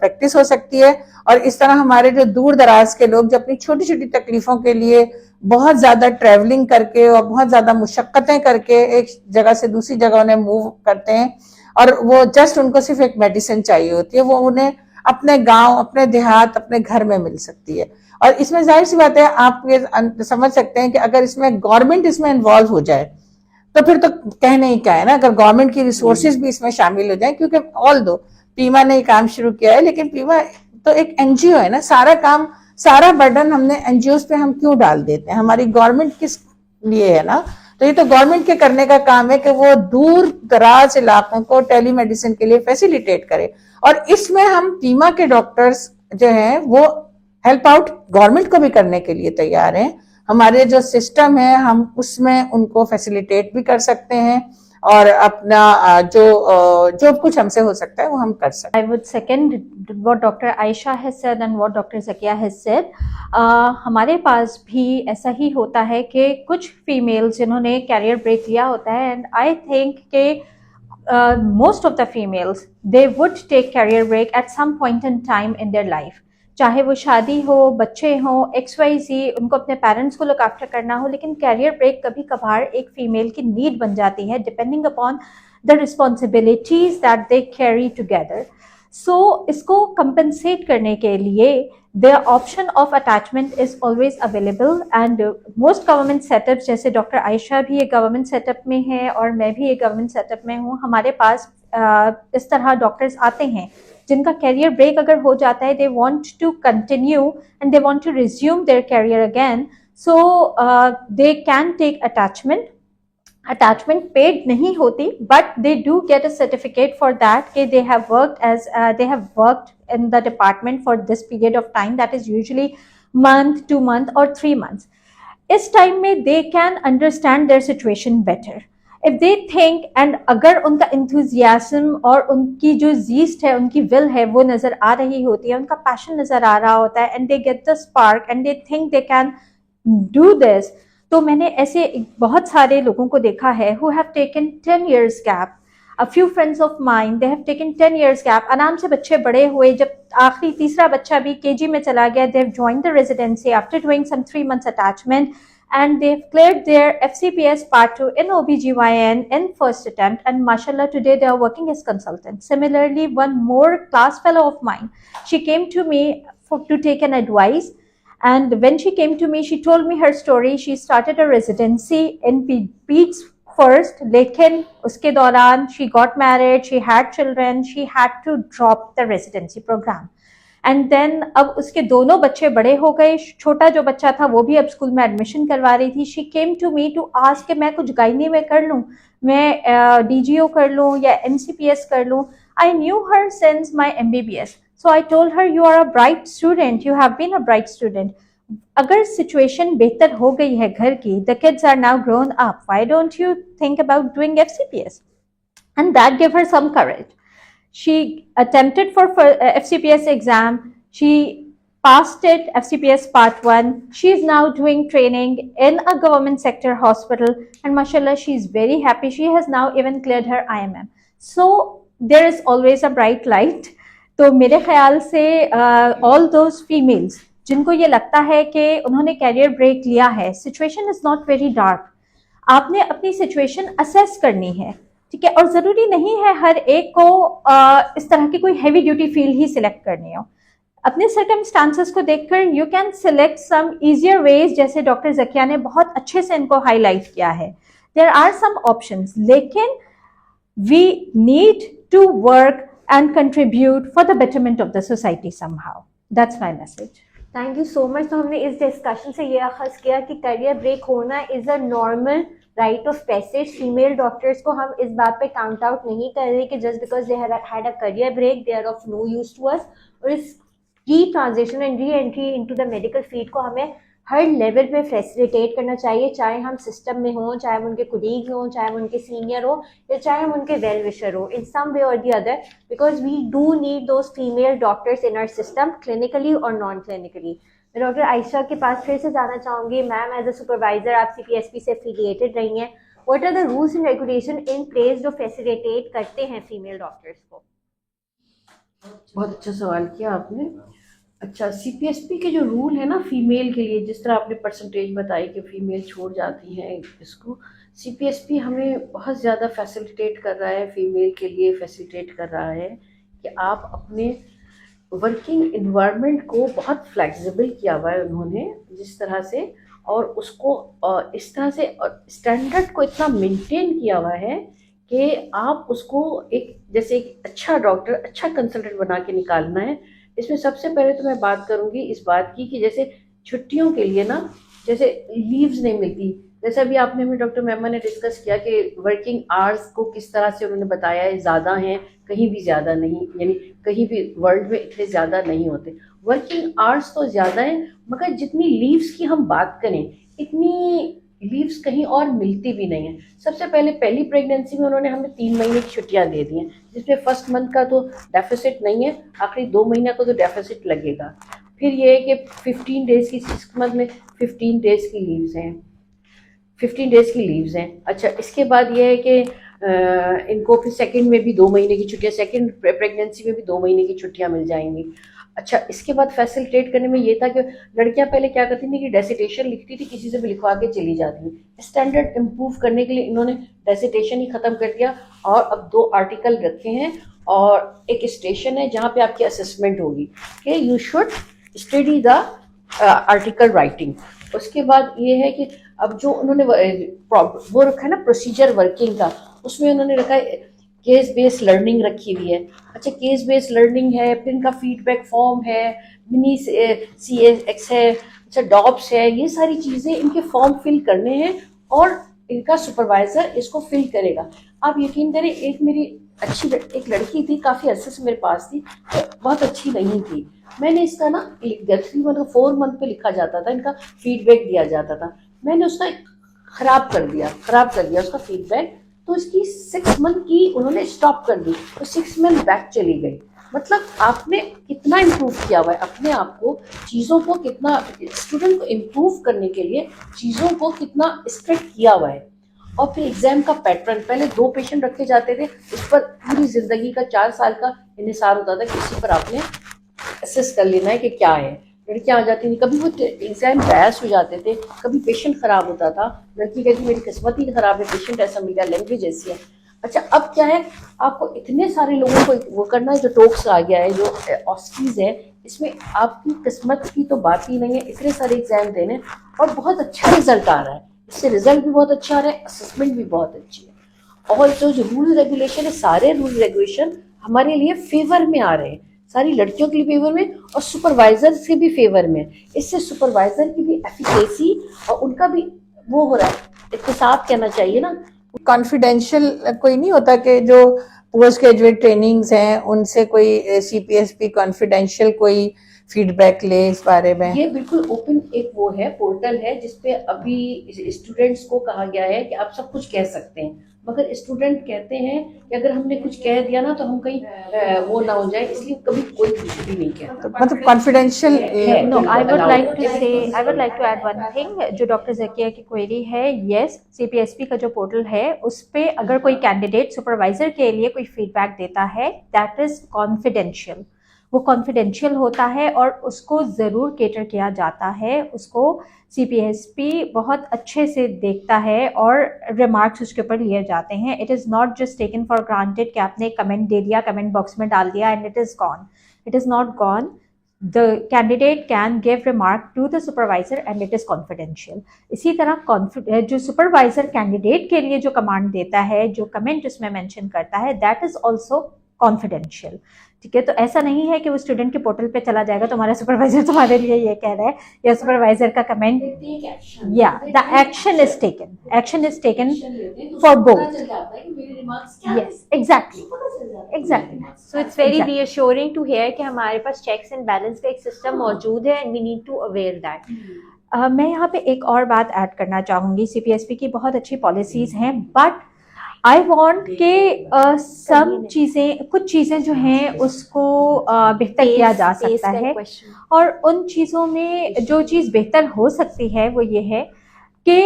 [SPEAKER 3] प्रैक्टिस हो सकती है। और इस तरह हमारे जो दूर दराज के लोग जो अपनी छोटी छोटी तकलीफों के लिए बहुत ज्यादा ट्रैवलिंग करके और बहुत ज्यादा मुशक्कतें करके एक जगह से दूसरी जगह उन्हें मूव करते हैं और वो जस्ट उनको सिर्फ एक मेडिसिन चाहिए होती है, वो उन्हें अपने गांव, अपने देहात, अपने घर में मिल सकती है। और इसमें जाहिर सी बात है, आप ये समझ सकते हैं कि अगर इसमें गवर्नमेंट इसमें इन्वॉल्व हो जाए तो फिर तो कहने ही क्या है ना, अगर गवर्नमेंट की रिसोर्सेज भी इसमें शामिल हो जाए, क्योंकि ऑल दो पीमा ने काम शुरू किया है लेकिन पीमा तो एक एनजीओ है ना, सारा काम सारा बर्डन हमने एनजीओ पे हम क्यों डाल देते हैं, हमारी गवर्नमेंट किस लिए है ना। तो ये तो गवर्नमेंट के करने का काम है कि वो दूर दराज इलाकों को टेलीमेडिसिन के लिए फैसिलिटेट करे और इसमें हम पीमा के डॉक्टर्स जो हैं वो हेल्प आउट गवर्नमेंट को भी करने के लिए तैयार हैं। हमारे जो सिस्टम है हम उसमें उनको फैसिलिटेट भी कर सकते हैं और अपना जो कुछ हमसे हो सकता है वो हम कर सकते हैं।
[SPEAKER 6] I would second what Dr. Aisha has said and what Dr. Zakia has said. हमारे पास भी ऐसा ही होता है कि कुछ फीमेल्स जिन्होंने कैरियर ब्रेक लिया होता है एंड आई थिंक कि most of the females they would take career break at some point in time in their life. चाहे वो शादी हो, बच्चे हो, XYZ, उनको अपने पेरेंट्स को लुक आफ्टर करना हो, लेकिन कैरियर ब्रेक कभी कभार एक फीमेल की नीड बन जाती है depending upon the responsibilities that they carry together. So इसको कंपनसेट करने के लिए the option of attachment is always available and most government setup, जैसे डॉक्टर आयशा भी एक गवर्नमेंट सेटअप में है और मैं भी एक गवर्नमेंट सेटअप में हूँ, हमारे पास इस तरह डॉक्टर्स आते हैं जिनका कैरियर ब्रेक अगर हो जाता है, they want to continue and they want to resume their career again, so they can take attachment. Attachment paid नहीं होती but they do get a certificate for that कि they have worked in the department for this period of time, that is usually month, 2 months और 3 months। इस time में they can understand their situation better if they think, and अगर उनका enthusiasm और उनकी जो yeast है, उनकी विल है, वो नजर आ रही होती है, उनका पैशन नजर आ रहा होता है and they get the spark and they think they can do this. तो मैंने ऐसे बहुत सारे लोगों को देखा है who have taken 10 years gap. A few friends of mine, they have taken 10 years gap. आराम से बच्चे बड़े हुए, जब आखिरी तीसरा बच्चा भी KG में चला गया, they have joined the residency after doing some 3 months attachment and they've cleared their FCPS part 2 in OBGYN in first attempt and mashallah today they are working as consultants. Similarly, one more class fellow of mine, she came to me to take an advice. And when she came to me, she told me her story. She started a residency in Peds first, लेकिन उसके दौरान she got married, she had children, she had to drop the residency program. And then अब उसके दोनों बच्चे बड़े हो गए, छोटा जो बच्चा था वो भी अब स्कूल में एडमिशन करवा रही थी। She came to me to ask कि मैं कुछ गायनी में कर लूँ, मैं DGO कर लूँ या MCPS कर लूँ। I knew her since my MBBS. So I told her, you are a bright student, you have been a bright student. अगर सिचुएशन बेहतर हो गई है घर की, the kids are now grown up, why don't you think about doing FCPS? And that gave her some courage. She attempted for FCPS exam, she passed it, FCPS part 1. She is now doing training in a government sector hospital and mashallah she is very happy. She has now even cleared her IMM. So there is always a bright light. तो मेरे ख्याल से all those females जिनको ये लगता है कि उन्होंने कैरियर ब्रेक लिया है, situation is not very dark, आपने अपनी सिचुएशन असेस करनी है, ठीक है। और ज़रूरी नहीं है हर एक को इस तरह की कोई हैवी ड्यूटी फील्ड ही सिलेक्ट करनी हो। अपने सर्कमस्टांसेस को देखकर you can select some easier ways, जैसे डॉक्टर जकिया ने बहुत अच्छे से इनको हाईलाइट किया है. देयर आर सम ऑप्शंस, लेकिन we need to work and contribute for the betterment of the society somehow. That's my message.
[SPEAKER 4] Thank you so much. तो हमने इस डिस्कशन से ये अखज़ किया कि करियर ब्रेक होना is a normal right of passage. Female doctors को हम इस बात पे काउंट आउट नहीं कर रहे कि just because they had a career break they are of no use to us. और इस re transition and re entry into the medical field को हमें हर लेवल पे फैसिलिटेट करना चाहिए, चाहे हम सिस्टम में हों, चाहे हम उनके कुलीग हों, चाहे हम उनके सीनियर हो, या चाहे हम उनके वेल विशर हो, इन सम वे और the other, because we do need those female doctors in our system, clinically और नॉन क्लिनिकली. मैं डॉक्टर आयशा के पास फिर से जाना चाहूँगी. मैम, एज अ सुपरवाइजर आप CPSP से एफिलिएटेड रही हैं. What are the rules and regulation in place जो फैसिलिटेट करते हैं फीमेल डॉक्टर्स को?
[SPEAKER 2] बहुत अच्छा सवाल किया आपने. अच्छा, CPSP के जो रूल है ना फीमेल के लिए, जिस तरह आपने परसेंटेज बताई कि फीमेल छोड़ जाती हैं इसको, CPSP हमें बहुत ज़्यादा फैसिलिटेट कर रहा है, फीमेल के लिए फैसिलिटेट कर रहा है कि आप अपने वर्किंग इन्वायरमेंट को बहुत फ्लेक्सिबल किया हुआ है उन्होंने जिस तरह से, और उसको इस तरह से स्टैंडर्ड को इतना मेंटेन किया हुआ है कि आप उसको एक जैसे एक अच्छा डॉक्टर, अच्छा कंसल्टेंट बना के निकालना है. इसमें सबसे पहले तो मैं बात करूंगी इस बात की कि जैसे छुट्टियों के लिए ना, जैसे लीव्स नहीं मिलती, जैसे अभी आपने हमें डॉक्टर मेमा ने डिस्कस किया कि वर्किंग आवर्स को किस तरह से उन्होंने बताया है, ज़्यादा हैं, कहीं भी ज़्यादा नहीं, यानी कहीं भी वर्ल्ड में इतने ज़्यादा नहीं होते. वर्किंग आवर्स तो ज़्यादा हैं, मगर जितनी लीव्स की हम बात करें इतनी लीव्स कहीं और मिलती भी नहीं है. सबसे पहले पहली प्रेगनेंसी में उन्होंने हमें 3 महीने की छुट्टियां दे दी हैं, जिसमें फर्स्ट मंथ का तो डेफिसिट नहीं है, आखिरी 2 महीने को तो डेफिसिट लगेगा. फिर ये है कि 15 डेज़ की, 6 मंथ में 15 डेज़ की लीव्स हैं, 15 डेज़ की लीव्स हैं. अच्छा, इसके बाद ये है कि इनको फिर सेकंड में भी 2 महीने की छुट्टियां, सेकंड प्रेगनेंसी में भी 2 महीने की छुट्टियां मिल जाएंगी. अच्छा, इसके बाद फैसिलिटेट करने में ये था कि लड़कियां पहले क्या करती थी कि डेसिटेशन लिखती थी, किसी से भी लिखवा के चली जाती थी. स्टैंडर्ड इम्प्रूव करने के लिए इन्होंने डेसिटेशन ही ख़त्म कर दिया और अब 2 आर्टिकल रखे हैं और एक स्टेशन है जहाँ पे आपकी असेसमेंट होगी कि you should study the article writing. उसके बाद ये है कि अब जो उन्होंने वो रखा है ना प्रोसीजर वर्किंग का, उसमें उन्होंने रखा है केस बेस्ड लर्निंग रखी हुई है. अच्छा, केस बेस्ड लर्निंग है, फिर इनका फीडबैक फॉर्म है, मिनी CX है, अच्छा डॉप्स है, ये सारी चीज़ें इनके फॉर्म फिल करने हैं और इनका सुपरवाइज़र इसको फिल करेगा. आप यकीन करें, एक मेरी अच्छी एक लड़की थी, काफ़ी अरसे से मेरे पास थी, तो बहुत अच्छी नहीं थी. मैंने इसका ना 3 मंथ 4 मंथ पे लिखा जाता था, इनका फीडबैक दिया जाता था. मैंने उसका ख़राब कर दिया उसका फीडबैक, तो इसकी 6 मंथ की उन्होंने स्टॉप कर दी, तो 6 मंथ बैक चली गई. मतलब आपने कितना इम्प्रूव किया हुआ है अपने आप को, चीज़ों को कितना, स्टूडेंट को इम्प्रूव करने के लिए चीज़ों को कितना स्ट्रिक्ट किया हुआ है. और फिर एग्जाम का पैटर्न, पहले 2 पेशेंट रखे जाते थे, उस पर पूरी जिंदगी का 4 साल का इन्हिसार होता था कि इसी पर आपने असेस कर लेना है कि क्या है. लड़कियां आ जाती थी, कभी वो एग्जाम बैस हो जाते थे, कभी पेशेंट खराब होता था, लड़की कहती मेरी किस्मत ही खराब है, पेशेंट ऐसा मिल गया, लैंग्वेज ऐसी है. अच्छा, अब क्या है, आपको इतने सारे लोगों को वो करना है, जो टोक्स आ गया है, जो ऑस्टीज है, इसमें आपकी किस्मत की तो बात ही नहीं है, इतने सारे एग्जाम देने और बहुत अच्छा रिजल्ट आ रहा है. इससे रिजल्ट भी बहुत अच्छा आ रहा है, असेसमेंट भी बहुत अच्छी है. और जो रूल रेगुलेशन है, सारे रूल रेगुलेशन हमारे लिए फेवर में आ रहे हैं, सारी लड़कियों के लिए फेवर में और सुपरवाइजर से भी फेवर में. इससे सुपरवाइजर की भी एफिकेसी और उनका भी वो हो रहा है, इत्तेसाब कहना चाहिए ना.
[SPEAKER 3] कॉन्फिडेंशियल कोई नहीं होता कि जो पोस्ट ग्रेजुएट ट्रेनिंग्स हैं उनसे कोई CPSP कॉन्फिडेंशियल कोई फीडबैक ले इस बारे में?
[SPEAKER 2] ये बिल्कुल ओपन एक वो है, पोर्टल है, जिसपे अभी स्टूडेंट्स को कहा गया है कि आप सब कुछ कह सकते हैं, मगर स्टूडेंट कहते हैं कि अगर हमने कुछ कह दिया ना तो हम कहीं वो ना हो जाए, इसलिए कभी कोई कुछ भी नहीं कहता.
[SPEAKER 3] मतलब confidential.
[SPEAKER 6] No, I would like to add one thing. जो डॉक्टर जकिया की क्वेरी है, yes, CPSP का जो पोर्टल है उस पे अगर कोई कैंडिडेट सुपरवाइजर के लिए कोई फीडबैक देता है, दैट इज कॉन्फिडेंशियल. वो कॉन्फिडेंशियल होता है और उसको ज़रूर केटर किया जाता है, उसको CPSP बहुत अच्छे से देखता है और रिमार्क्स उसके ऊपर लिए जाते हैं. It is not just taken for granted कि आपने कमेंट दे दिया, कमेंट बॉक्स में डाल दिया and it is gone. It is not gone. the candidate can give remark to the supervisor and it is confidential. इसी तरह जो supervisor candidate के लिए जो command देता है, जो comment उसमें mention करता है, that is also confidential. ठीक है, तो ऐसा नहीं है कि वो स्टूडेंट के पोर्टल पे चला जाएगा तुम्हारा सुपरवाइजर तुम्हारे लिए ये कह रहा है या सुपरवाइजर का कमेंट, या the action is taken for both. Yes, exactly.
[SPEAKER 4] So it's very reassuring to hear कि हमारे पास checks and balance का एक सिस्टम मौजूद है and we need to aware that.
[SPEAKER 6] मैं यहाँ पे एक और बात ऐड करना चाहूँगी. CPSP की बहुत अच्छी पॉलिसीज़ हैं, बट आई वॉन्ट के कुछ चीज़ें जो हैं उसको बेहतर किया जा सकता है. और उन चीज़ों में जो चीज़ बेहतर हो सकती है वो ये है कि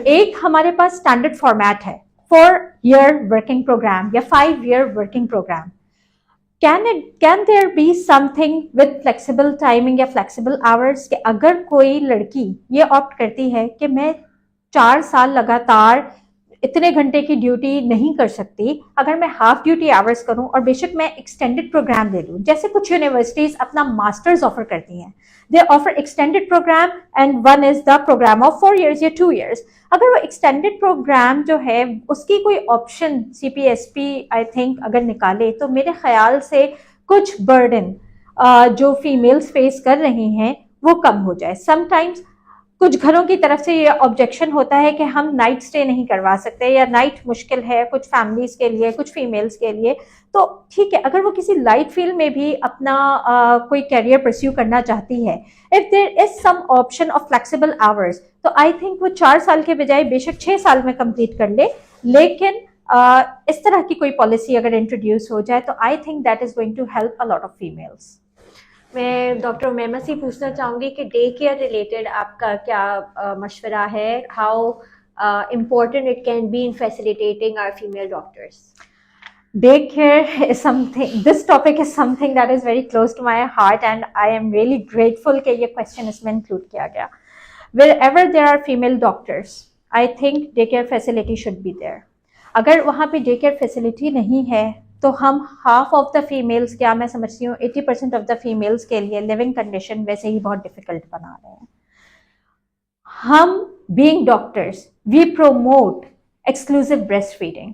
[SPEAKER 6] एक हमारे पास स्टैंडर्ड फॉर्मेट है 4-year वर्किंग प्रोग्राम या 5-year working programme. Can there be something with flexible timing या फ्लेक्सिबल आवर्स, कि अगर कोई लड़की ये ऑप्ट करती है कि मैं 4 साल लगातार इतने घंटे की ड्यूटी नहीं कर सकती, अगर मैं हाफ ड्यूटी आवर्स करूं और बेशक मैं एक्सटेंडेड प्रोग्राम दे दूं, जैसे कुछ यूनिवर्सिटीज अपना मास्टर्स ऑफर करती हैं, they offer extended programme and one is the programme of 4 years या 2 years. अगर वो एक्सटेंडेड प्रोग्राम जो है उसकी कोई ऑप्शन CPSP आई थिंक अगर निकाले तो मेरे ख्याल से कुछ बर्डन जो फीमेल्स फेस कर रही हैं वो कम हो जाए. समटाइम्स कुछ घरों की तरफ से ये ऑब्जेक्शन होता है कि हम नाइट स्टे नहीं करवा सकते या नाइट मुश्किल है कुछ फैमिलीज के लिए, कुछ फीमेल्स के लिए. तो ठीक है, अगर वो किसी लाइट फील्ड में भी अपना कोई कैरियर परस्यू करना चाहती है, if there is some option of flexible hours, तो आई थिंक वो 4 साल के बजाय बेशक 6 साल में कंप्लीट कर ले. लेकिन इस तरह की कोई पॉलिसी अगर इंट्रोड्यूस हो जाए तो I think that is going to help a lot of females.
[SPEAKER 4] मैं डॉक्टर उमैमा से पूछना चाहूँगी कि डे केयर रिलेटेड आपका क्या मशवरा है, how important it can be in facilitating our female doctors.
[SPEAKER 6] Daycare is something, this topic is something that is very close to my heart and I am really grateful कि ये question इसमें include किया गया. Wherever there are female doctors, I think daycare facility should be there. अगर वहाँ पे daycare facility नहीं है तो हम हाफ ऑफ द फीमेल्स, क्या मैं समझती हूँ 80% ऑफ द फीमेल्स के लिए लिविंग कंडीशन वैसे ही बहुत डिफिकल्ट बना रहे हैं. हम being doctors we promote exclusive breast feeding.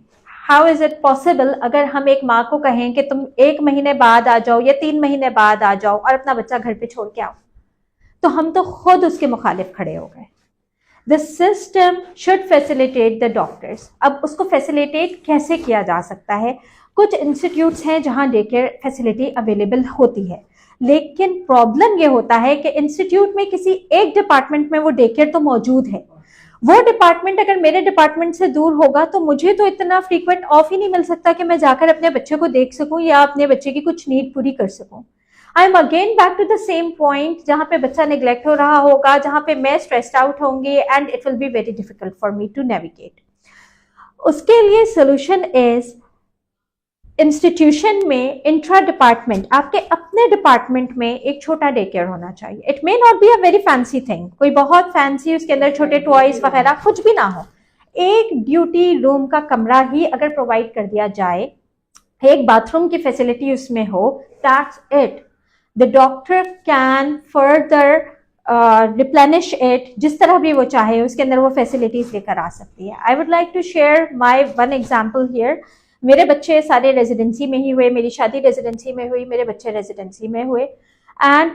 [SPEAKER 6] How is it possible अगर हम एक माँ को कहें कि तुम 1 महीने बाद आ जाओ या 3 महीने बाद आ जाओ और अपना बच्चा घर पे छोड़ के आओ, तो हम तो खुद उसके मुखालिफ खड़े हो गए. The system should facilitate the doctors. अब उसको फैसिलिटेट कैसे किया जा सकता है? कुछ इंस्टीट्यूट्स हैं जहां डे केयर फैसिलिटी अवेलेबल होती है, लेकिन प्रॉब्लम ये होता है कि इंस्टीट्यूट में किसी एक डिपार्टमेंट में वो डे केयर तो मौजूद है, वो डिपार्टमेंट अगर मेरे डिपार्टमेंट से दूर होगा तो मुझे तो इतना फ्रीक्वेंट ऑफ ही नहीं मिल सकता कि मैं जाकर अपने बच्चे को देख सकूं या अपने बच्चे की कुछ नीड पूरी कर सकूं. I am again back to the same point, जहां पे बच्चा निग्लेक्ट हो रहा होगा, जहां पे मैं स्ट्रेस्ड आउट होंगी and it will be very difficult for me to navigate. उसके लिए सोल्यूशन इज इंस्टीट्यूशन में इंट्रा डिपार्टमेंट, आपके अपने डिपार्टमेंट में एक छोटा डे केयर होना चाहिए. It may not be a very fancy thing, कोई बहुत फैंसी उसके अंदर छोटे टॉयज वगैरह कुछ भी ना हो. एक ड्यूटी रूम का कमरा ही अगर प्रोवाइड कर दिया जाए, एक बाथरूम की फैसिलिटी उसमें हो, that's it. The doctor can further replenish it जिस तरह भी वो चाहे, उसके अंदर वो फैसिलिटीज लेकर आ सकती है. I would like to share my one example here. मेरे बच्चे सारे रेजिडेंसी में ही हुए, मेरी शादी रेजिडेंसी में हुई, मेरे बच्चे रेजिडेंसी में हुए and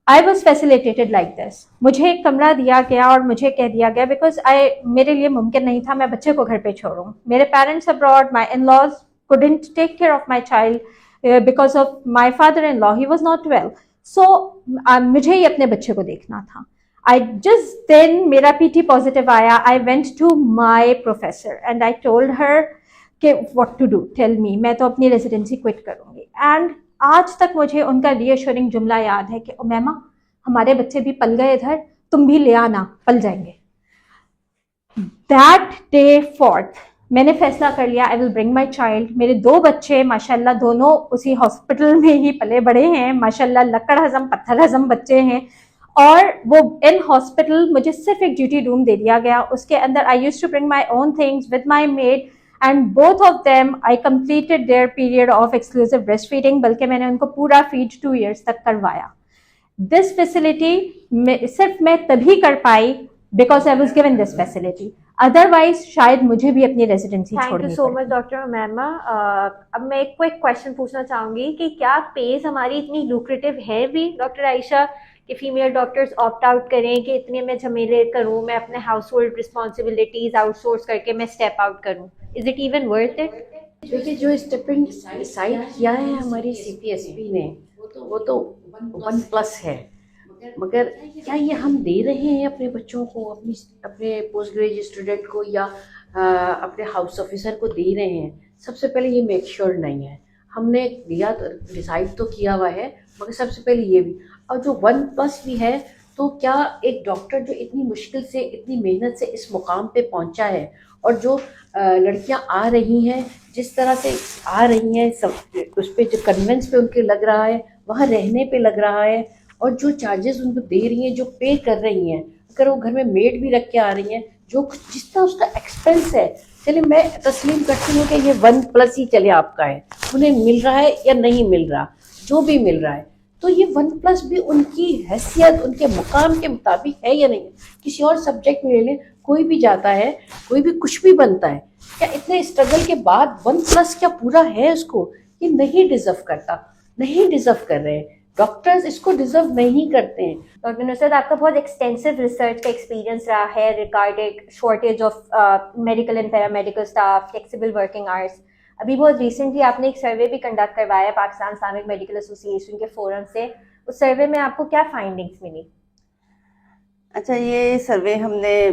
[SPEAKER 6] I was facilitated like this. मुझे एक कमरा दिया गया और मुझे कह दिया गया बिकॉज मेरे लिए मुमकिन नहीं था मैं बच्चे को घर पे छोड़ूं. मेरे parents abroad, my in laws couldn't take care of my child because of my father-in-law. He was not well. So मुझे ही अपने बच्चे को देखना था. I just then मेरा PT पॉजिटिव आया. I went to my professor and I told her कि what to do, tell me. मैं तो अपनी रेजिडेंसी क्विट करूंगी. एंड आज तक मुझे उनका रीअश्योरिंग जुमला याद है कि उमैमा हमारे बच्चे भी पल गए इधर, तुम भी ले आना, पल जाएंगे. दैट डे फोर्थ मैंने फैसला कर लिया I will bring my child. मेरे 2 बच्चे माशाल्लाह दोनों उसी हॉस्पिटल में ही पले बड़े हैं, माशाल्लाह लकड़ हजम पत्थर हजम बच्चे हैं. और वो इन हॉस्पिटल मुझे सिर्फ एक ड्यूटी रूम दे दिया गया, उसके अंदर I used to bring my own things with my maid and both of them I completed their period of exclusive breast feeding. बल्कि मैंने उनको पूरा फीड 2 years तक करवाया. दिस फैसिलिटी सिर्फ मैं तभी कर पाई because I was given this facility, otherwise शायद मुझे भी अपनी रेजिडेंसी
[SPEAKER 4] थैंक
[SPEAKER 6] छोड़नी
[SPEAKER 4] यू सो
[SPEAKER 6] पड़ती।
[SPEAKER 4] मच डॉक्टर मैमा। अब मैं एक क्विक क्वेश्चन पूछना चाहूंगी कि क्या पेज हमारी इतनी लुक्रेटिव है भी डॉक्टर आयशा कि फीमेल डॉक्टर्स ऑप्ट आउट करें कि इतने मैं झमेले करूं, मैं अपने हाउस होल्ड रिस्पॉन्सिबिलिटीज आउटसोर्स करके मैं स्टेप आउट करूं? Is it even worth it?
[SPEAKER 2] देखिए, जो स्टेपिंग डिसाइड किया है हमारी CPSP ने, वो तो 1+ है, मगर क्या ये हम दे रहे हैं अपने बच्चों को, अपने पोस्ट ग्रेजुएट स्टूडेंट को, या अपने हाउस ऑफिसर को दे रहे हैं? सबसे पहले ये मेक श्योर नहीं है। हमने दिया तो डिसाइड तो किया हुआ है, मगर सबसे पहले ये भी, और जो 1+ भी है, तो क्या एक डॉक्टर जो इतनी मुश्किल से, इतनी मेहनत से इस मुकाम पे पहुंचा है, और जो लड़कियां आ रही हैं, जिस तरह से आ रही हैं, सब उस पर जो कन्वेंस पे उनके लग रहा है, वहाँ रहने पे लग रहा है, और जो चार्जेस उनको दे रही हैं, जो पे कर रही हैं, अगर वो घर में मेड भी रख के आ रही हैं, जो जिस तरह उसका एक्सपेंस है, चलिए मैं तस्लीम करती हूँ कि ये 1+ ही चले आपका है, उन्हें मिल रहा है या नहीं मिल रहा, जो भी मिल रहा है, तो ये 1+ भी उनकी हैसियत, उनके मुकाम के मुताबिक है या नहीं। किसी और सब्जेक्ट में ले लें, कोई भी जाता है, कोई भी कुछ भी बनता है, क्या इतने स्ट्रगल के बाद 1+ क्या पूरा है उसको? ये नहीं डिजर्व करता, नहीं डिजर्व कर रहे हैं डॉक्टर्स, इसको डिजर्व नहीं करते हैं।
[SPEAKER 4] डॉक्टर नुसरत, आपका बहुत एक्सटेंसिव रिसर्च का एक्सपीरियंस रहा है regarding shortage of medical and paramedical staff, flexible working hours. अभी बहुत रिसेंटली आपने एक सर्वे भी कंडक्ट करवाया पाकिस्तान इस्लामिक मेडिकल एसोसिएशन के फोरम से, उस सर्वे में आपको क्या फाइंडिंग्स मिली?
[SPEAKER 5] अच्छा, ये सर्वे हमने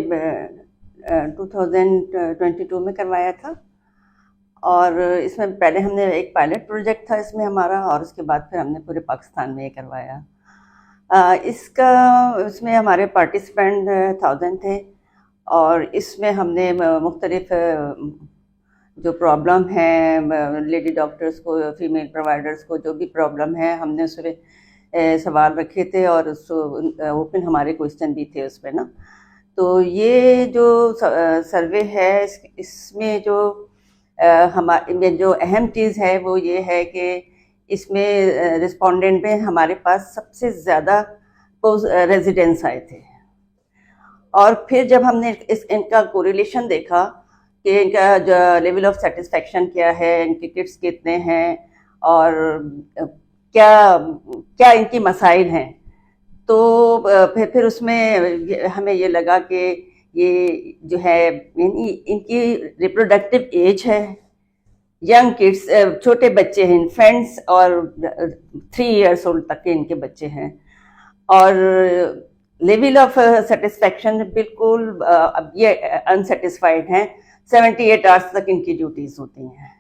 [SPEAKER 5] 2022 में करवाया था, और इसमें पहले हमने एक पायलट प्रोजेक्ट था इसमें हमारा, और उसके बाद फिर हमने पूरे पाकिस्तान में ये करवाया। इसमें हमारे पार्टिसिपेंट 1000 थे, और इसमें हमने मुख्तलिफ जो प्रॉब्लम है लेडी डॉक्टर्स को, फीमेल प्रोवाइडर्स को जो भी प्रॉब्लम है, हमने उस पर सवाल रखे थे, और ओपन हमारे क्वेश्चन भी थे उसमें ना। तो ये जो सर्वे है, इसमें जो हमारे जो अहम चीज़ है वो ये है कि इसमें रिस्पोंडेंट में हमारे पास सबसे ज़्यादा रेजिडेंट्स आए थे, और फिर जब हमने इनका कोरिलेशन देखा कि इनका जो लेवल ऑफ सेटिस्फेक्शन क्या है, इनके किट्स कितने हैं, और क्या क्या इनकी मसाइल हैं, तो फिर उसमें हमें ये लगा कि ये जो है इनकी रिप्रोडक्टिव एज है, यंग किड्स, छोटे बच्चे हैं, इन्फेंट्स, और 3 years old तक के इनके बच्चे हैं, और लेवल ऑफ सेटिस्फेक्शन बिल्कुल अब ये अनसेटिस्फाइड हैं। 78 आवर्स तक इनकी ड्यूटीज होती हैं।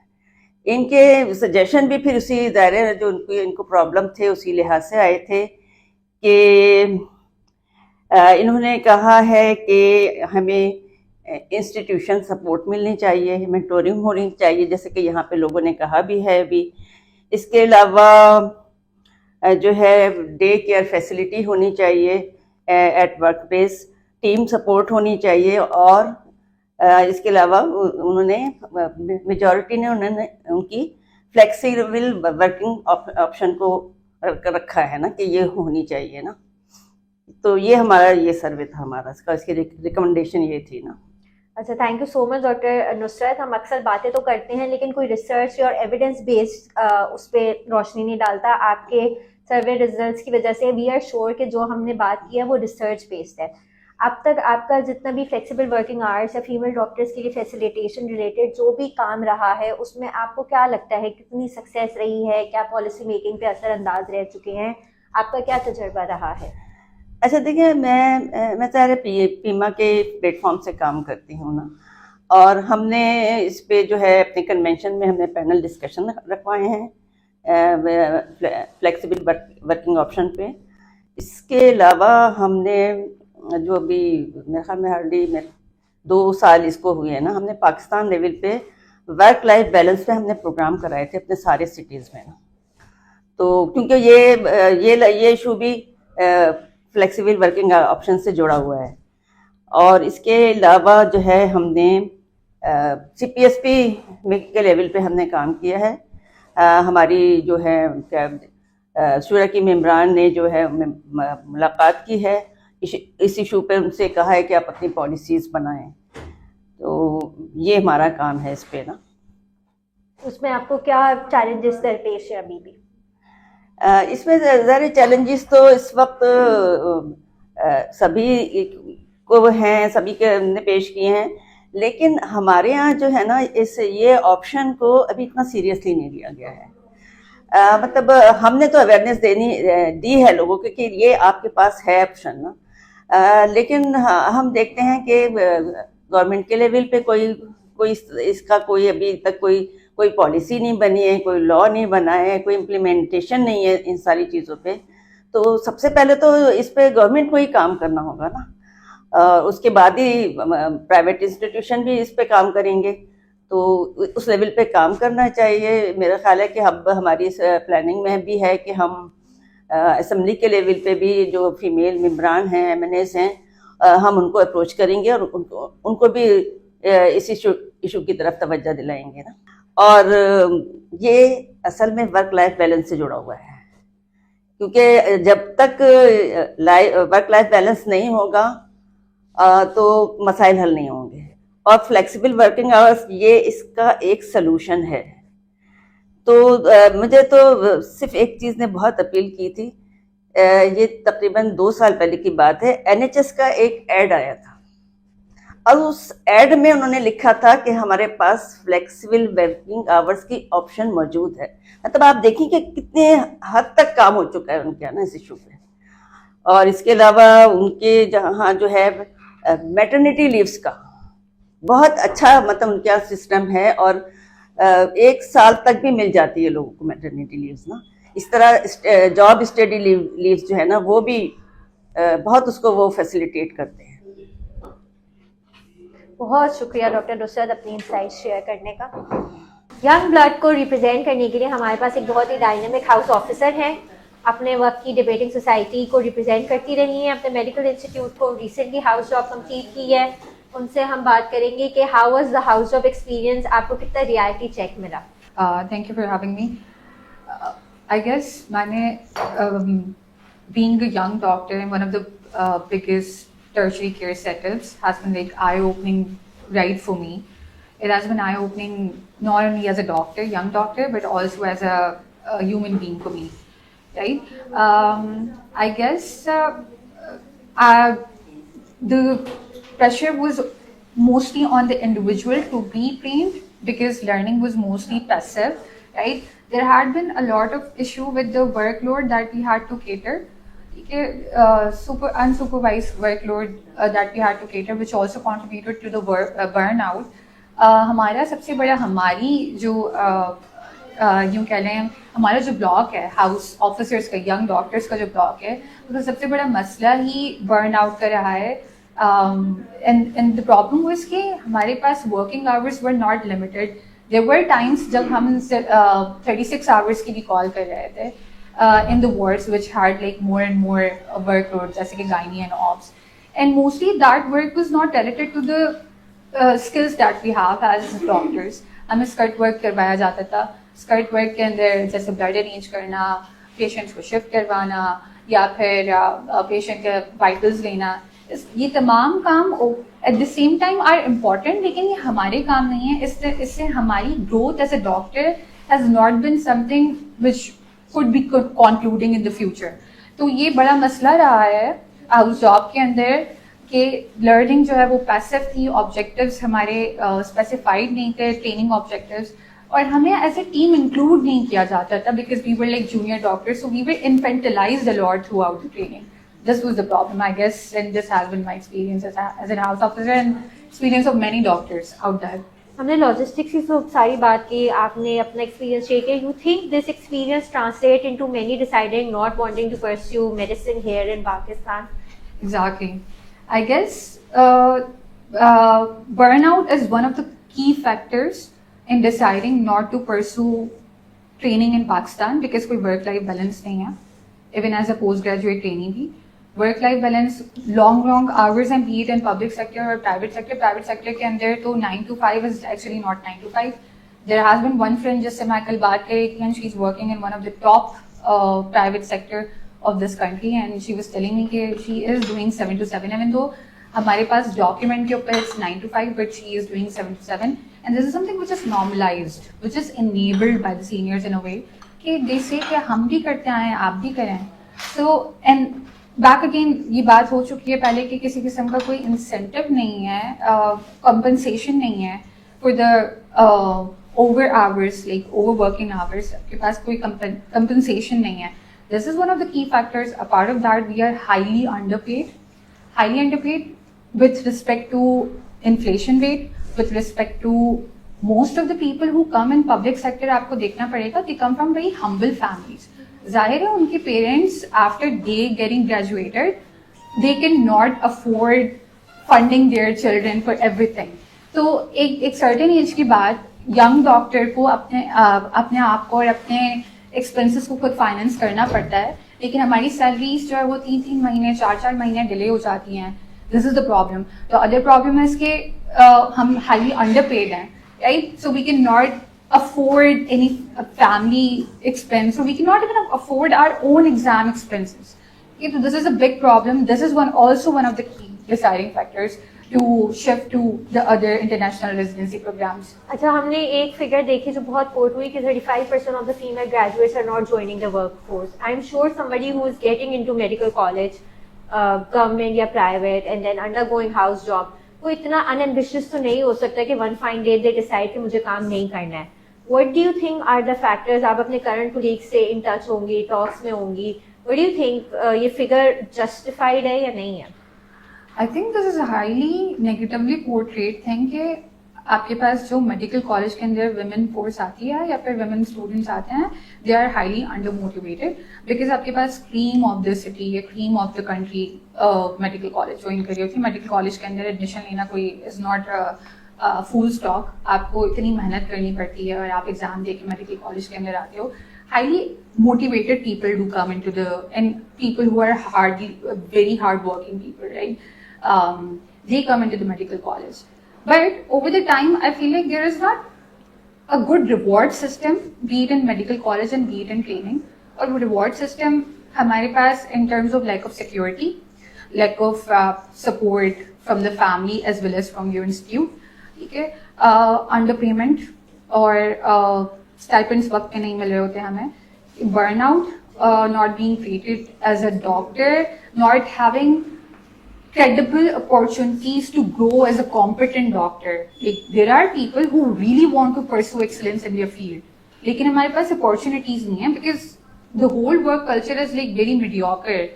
[SPEAKER 5] इनके सजेशन भी फिर उसी दायरे जो इनको प्रॉब्लम थे उसी लिहाज से आए थे कि इन्होंने कहा है कि हमें इंस्टीट्यूशन सपोर्ट मिलनी चाहिए, मेंटोरिंग होनी चाहिए, जैसे कि यहाँ पे लोगों ने कहा भी है अभी। इसके अलावा जो है डे केयर फैसिलिटी होनी चाहिए at work place, team support होनी चाहिए, और इसके अलावा उन्होंने मेजॉरिटी ने उनकी फ्लेक्सिबल वर्किंग ऑप्शन को रखा है ना, कि ये होनी चाहिए ना। तो ये हमारा ये सर्वे था हमारा, इसकी रिकमेंडेशन ये थी ना।
[SPEAKER 4] अच्छा, thank you so much doctor Nusrat. हम अक्सर बातें तो करते हैं लेकिन कोई रिसर्च और एविडेंस बेस्ड उस पर रोशनी नहीं डालता। आपके सर्वे रिजल्ट्स की वजह से वी आर श्योर कि जो हमने बात की है वो रिसर्च बेस्ड है। अब तक आपका जितना भी फ्लेक्सिबल वर्किंग आवर्स या फीमेल डॉक्टर्स के लिए फैसिलिटेशन रिलेटेड जो भी काम रहा है, उसमें आपको क्या लगता है कितनी सक्सेस रही है? क्या पॉलिसी मेकिंग पे असरअंदाज रह चुके हैं? आपका क्या तजुर्बा रहा है?
[SPEAKER 5] अच्छा, देखिए, मैं सारे पीमा के प्लेटफॉर्म से काम करती हूँ ना, और हमने इस पे जो है अपने कन्वेंशन में हमने पैनल डिस्कशन रखवाए हैं फ्लेक्सिबल वर्किंग ऑप्शन पे। इसके अलावा हमने जो भी मेरे ख्याल में हार्डली 2 साल इसको हुए हैं ना, हमने पाकिस्तान लेवल पे वर्क लाइफ बैलेंस पे हमने प्रोग्राम कराए थे अपने सारे सिटीज़ में ना। तो क्योंकि ये इशू भी फ्लेक्सिबल वर्किंग ऑप्शन से जुड़ा हुआ है, और इसके अलावा जो है हमने CPSP के लेवल पे हमने काम किया है। हमारी जो है शूरा की मेंबरान ने जो है मुलाकात की है, इस इशू पे उनसे कहा है कि आप अपनी पॉलिसीज़ बनाएं। तो ये हमारा काम है इस पे ना।
[SPEAKER 4] उसमें आपको क्या चैलेंजेस दरपेश है अभी भी?
[SPEAKER 5] इसमें ज़्यादा चैलेंजेस तो इस वक्त सभी को हैं, सभी के हमने पेश किए हैं, लेकिन हमारे यहाँ जो है ना ये ऑप्शन को अभी इतना सीरियसली नहीं लिया गया है। मतलब हमने तो अवेयरनेस दी है लोगों को कि ये आपके पास है ऑप्शन ना, लेकिन हम देखते हैं कि गवर्नमेंट के लेवल पे कोई इसका कोई अभी तक कोई पॉलिसी नहीं बनी है, कोई लॉ नहीं बना है, कोई इम्प्लीमेंटेशन नहीं है इन सारी चीज़ों पे। तो सबसे पहले तो इस पे गवर्नमेंट को ही काम करना होगा ना, उसके बाद ही प्राइवेट इंस्टीट्यूशन भी इस पे काम करेंगे। तो उस लेवल पे काम करना चाहिए। मेरा ख्याल है कि अब हमारी इस प्लानिंग में भी है कि हम असम्बली के लेवल पे भी जो फीमेल मेंबरान हैं, MNAs हैं, हम उनको अप्रोच करेंगे और उनको भी इस इशू की तरफ तवज्जो दिलाएंगे ना। और ये असल में वर्क लाइफ बैलेंस से जुड़ा हुआ है, क्योंकि जब तक वर्क लाइफ बैलेंस नहीं होगा तो मसाइल हल नहीं होंगे। और फ्लेक्सिबल वर्किंग आवर्स ये इसका एक सलूशन है। तो मुझे तो सिर्फ एक चीज़ ने बहुत अपील की थी, ये तकरीबन 2 साल पहले की बात है। NHS का एक ऐड आया था और उस ऐड में उन्होंने लिखा था कि हमारे पास फ्लेक्सिबल वर्किंग आवर्स की ऑप्शन मौजूद है। मतलब आप देखिए कि कितने हद तक काम हो चुका है उनके ना इस इशू पे। और इसके अलावा उनके जहाँ जो है मैटरनिटी लीव्स का बहुत अच्छा मतलब उनके यहाँ सिस्टम है, और 1 साल तक भी मिल जाती है लोगों को मैटरनिटी लीव्स ना। इस तरह जॉब स्टडी लीव्स जो है ना वो भी बहुत उसको वो फैसिलिटेट करते हैं।
[SPEAKER 4] बहुत शुक्रिया डॉक्टर नुसरत अपनी इंसाइट शेयर करने का। यंग ब्लड को रिप्रेजेंट करने के लिए हमारे पास एक बहुत ही डायनेमिक हाउस ऑफिसर हैं। अपने वक्त की डिबेटिंग सोसाइटी को रिप्रेजेंट करती रही हैं, अपने मेडिकल इंस्टीट्यूट को रिसेंटली हाउस जॉब कंप्लीट की है। उनसे हम बात करेंगे कि how was the house job experience, आपको कितना रियलिटी चेक मिला?
[SPEAKER 1] Thank you for having me. I guess being a young doctor in one of the biggest tertiary care setups has been like eye-opening right for me. It has been eye-opening not only as a doctor, young doctor, but also as a human being for me, right? I guess the pressure was mostly on the individual to be trained because learning was mostly passive, right? There had been a lot of issue with the workload that we had to cater, unsupervised workload that we had to cater, which also contributed to the burnout. हमारा सबसे बड़ा हमारी जो यूँ कह लें हमारा जो ब्लॉक है हाउस ऑफिसर्स का, यंग डॉक्टर्स का जो ब्लॉक है, तो सबसे बड़ा मसला ही बर्न आउट कर रहा है। and the problem was कि हमारे पास working hours were not limited. There were times जब हम 36 hours की भी call कर रहे थे in the wards which had like more and more workloads जैसे कि gynae and obs, and mostly that work was not related to the skills that we have as doctors. हमें स्कर्ट वर्क करवाया जाता था। Skirt work के अंदर जैसे blood arrange करना, पेशेंट्स को शिफ्ट करवाना या फिर पेशेंट के वाइटल्स लेना, ये तमाम काम at the same time are important, लेकिन ये हमारे काम नहीं है। इससे हमारी growth as a doctor has not been something which could be concluding in the future. तो ये बड़ा मसला रहा है हाउस जॉब के अंदर कि लर्निंग जो है वो पैसिव थी, ऑब्जेक्टिव्स हमारे स्पेसिफाइड नहीं थे, ट्रेनिंग ऑब्जेक्टिव्स, और हमें एज ए टीम इंक्लूड नहीं किया जाता था because we were like junior doctors, so we were infantilized a lot throughout the training. This was the problem, I guess, and this has been my experience as a house officer and experience of many doctors out there.
[SPEAKER 4] हमने logistics की तो सारी बात की, आपने अपना experience शेयर किया. You think this experience translate into many deciding not wanting to pursue medicine here in Pakistan?
[SPEAKER 1] Exactly. I guess burnout is one of the key factors in deciding not to pursue training in Pakistan because कोई work-life balance नहीं है. Even as a postgraduate trainee भी work-life balance, long hours and be it in public sector or private sector के अंदर तो 9 to 5 is actually not 9 to 5. There has been one friend जिससे मैं कल बात कर रही थी and she's working in one of the top private sector of this country, and she was telling me that she is doing 7 to 7, even though हमारे पास document के ऊपर it's 9 to 5, but she is doing 7 to 7, and this is something which is normalized, which is enabled by the seniors in a way कि they say कि हम भी करते आए, आप भी करें. So and back again ये बात हो चुकी है पहले कि किसी किस्म का कोई incentive नहीं है, compensation नहीं है for the over hours, like over working hours. आपके पास कोई compensation नहीं है. This is one of the key factors. A part of that, we are highly underpaid with respect to inflation rate, with respect to most of the people who come in public sector. आपको देखना पड़ेगा, they come from very humble families. जाहिर है उनके parents after they getting graduated, they cannot afford funding their children for everything. तो एक certain age के बाद young doctor को अपने आप को और अपने expenses को खुद finance करना पड़ता है, लेकिन हमारी salaries जो है वो 3-3 महीने 4-4 महीने delay हो जाती हैं. This is the problem. The other problem is कि हम highly underpaid हैं, right? So we cannot afford any family expense, so we cannot even afford our own exam expenses. Okay, so this is a big problem. This is also one of the key deciding factors to shift to the other international residency programs.
[SPEAKER 4] अच्छा, हमने एक figure देखी जो बहुत coat हुई कि 35% of the female graduates are not joining the workforce. I'm sure somebody who is getting into medical college, government या private, and then undergoing house job, वो इतना unambitious तो नहीं हो सकता कि one fine day they decide कि मुझे काम नहीं करना है. What do you think are the factors? आप अपने current colleagues से in touch होंगी, talks में होंगी. What do you think ये figure justified है या नहीं है?
[SPEAKER 1] I think this is a highly negatively portrayed thing कि आपके पास जो medical college के अंदर women force आती है या फिर women students आते हैं, they are highly undermotivated because आपके पास cream of the city या cream of the country medical college join करी होती है. Medical college के अंदर admission लेना कोई is not full stock. आपको इतनी मेहनत करनी पड़ती है और आप एग्जाम दे के medical college के अंदर आते हो. Highly motivated people do come into and people who are very hardworking people, right? They come into the medical college. But over the time, I feel like there is not a good reward system, be it in medical college and be it in training. Or reward system हमारे पास in terms of lack of security, lack of support from the family as well as from your institute. ठीक है, underpayment और stipends वक्त पे नहीं मिल रहे होते हमें, burnout, not being treated as a doctor, not having credible opportunities to grow as a competent doctor. Like, there are people who really want to pursue excellence in their field, लेकिन हमारे पास opportunities नहीं है because the whole work culture is like very mediocre.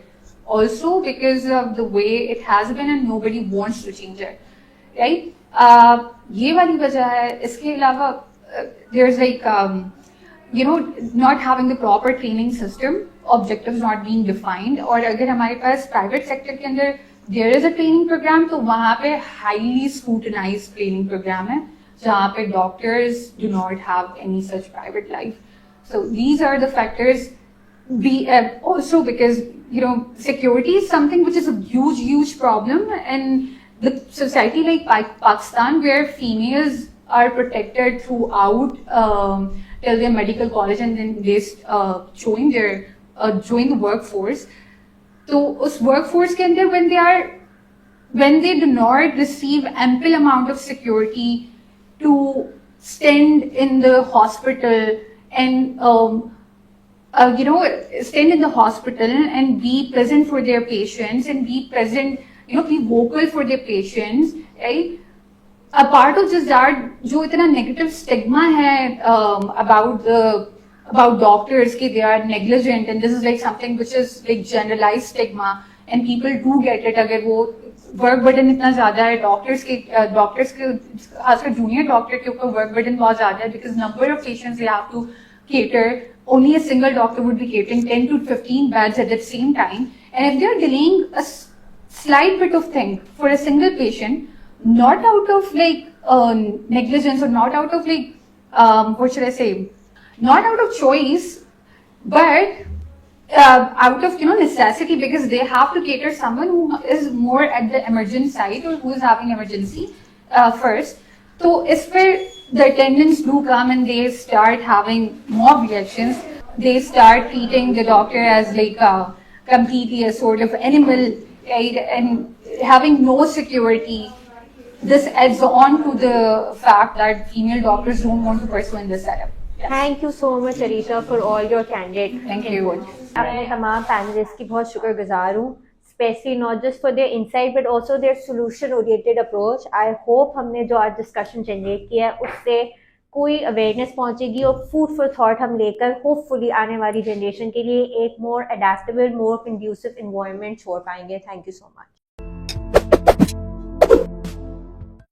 [SPEAKER 1] Also because of the way it has been and nobody wants to change it, right? ये वाली वजह है. इसके अलावा there's like not having the proper training system, objectives not being defined. और अगर हमारे पास private sector के अंदर there is a training program, तो वहाँ पे highly scrutinized training program है जहाँ पे doctors do not have any such private life. So these are the factors. Also because security is something which is a huge problem, and the society like Pakistan, where females are protected throughout till their medical college and then they join the workforce. So उस workforce के अंदर when they do not receive ample amount of security to stand in the hospital and stand in the hospital and be present for their patients and be present, be vocal for their patients, right? A part of just that, जो इतना negative stigma है about doctors कि they are negligent, and this is like something which is like generalized stigma, and people do get it. अगर वो work burden इतना ज़्यादा है doctors के खासकर junior doctor के ऊपर work burden बहुत ज़्यादा है because number of patients they have to cater. Only a single doctor would be catering 10 to 15 beds at the same time, and if they are delaying a slight bit of thing for a single patient, not out of like negligence or not out of like what should I say, not out of choice, but out of necessity, because they have to cater someone who is more at the emergency side or who is having emergency first. So if the attendants do come and they start having mob reactions, they start treating the doctor as like completely a sort of animal, right? And having no security. This adds on to the fact that female doctors don't want to pursue in this setup.
[SPEAKER 4] Thank you so much Arita for all your candidate
[SPEAKER 1] Thank you.
[SPEAKER 4] अपने तमाम panelist की बहुत शुक्रगुजार हूँ, specially not just for their insight but also their solution oriented approach. I hope हमने जो आज discussion generate किया है उससे कोई अवेयरनेस पहुंचेगी और फूड फॉर थॉट हम लेकर होपफुली आने वाली जनरेशन के लिए एक मोर अडेप्टेबल, मोर कंड्यूसिव इन्वायरमेंट छोड़ पाएंगे। Thank you so much.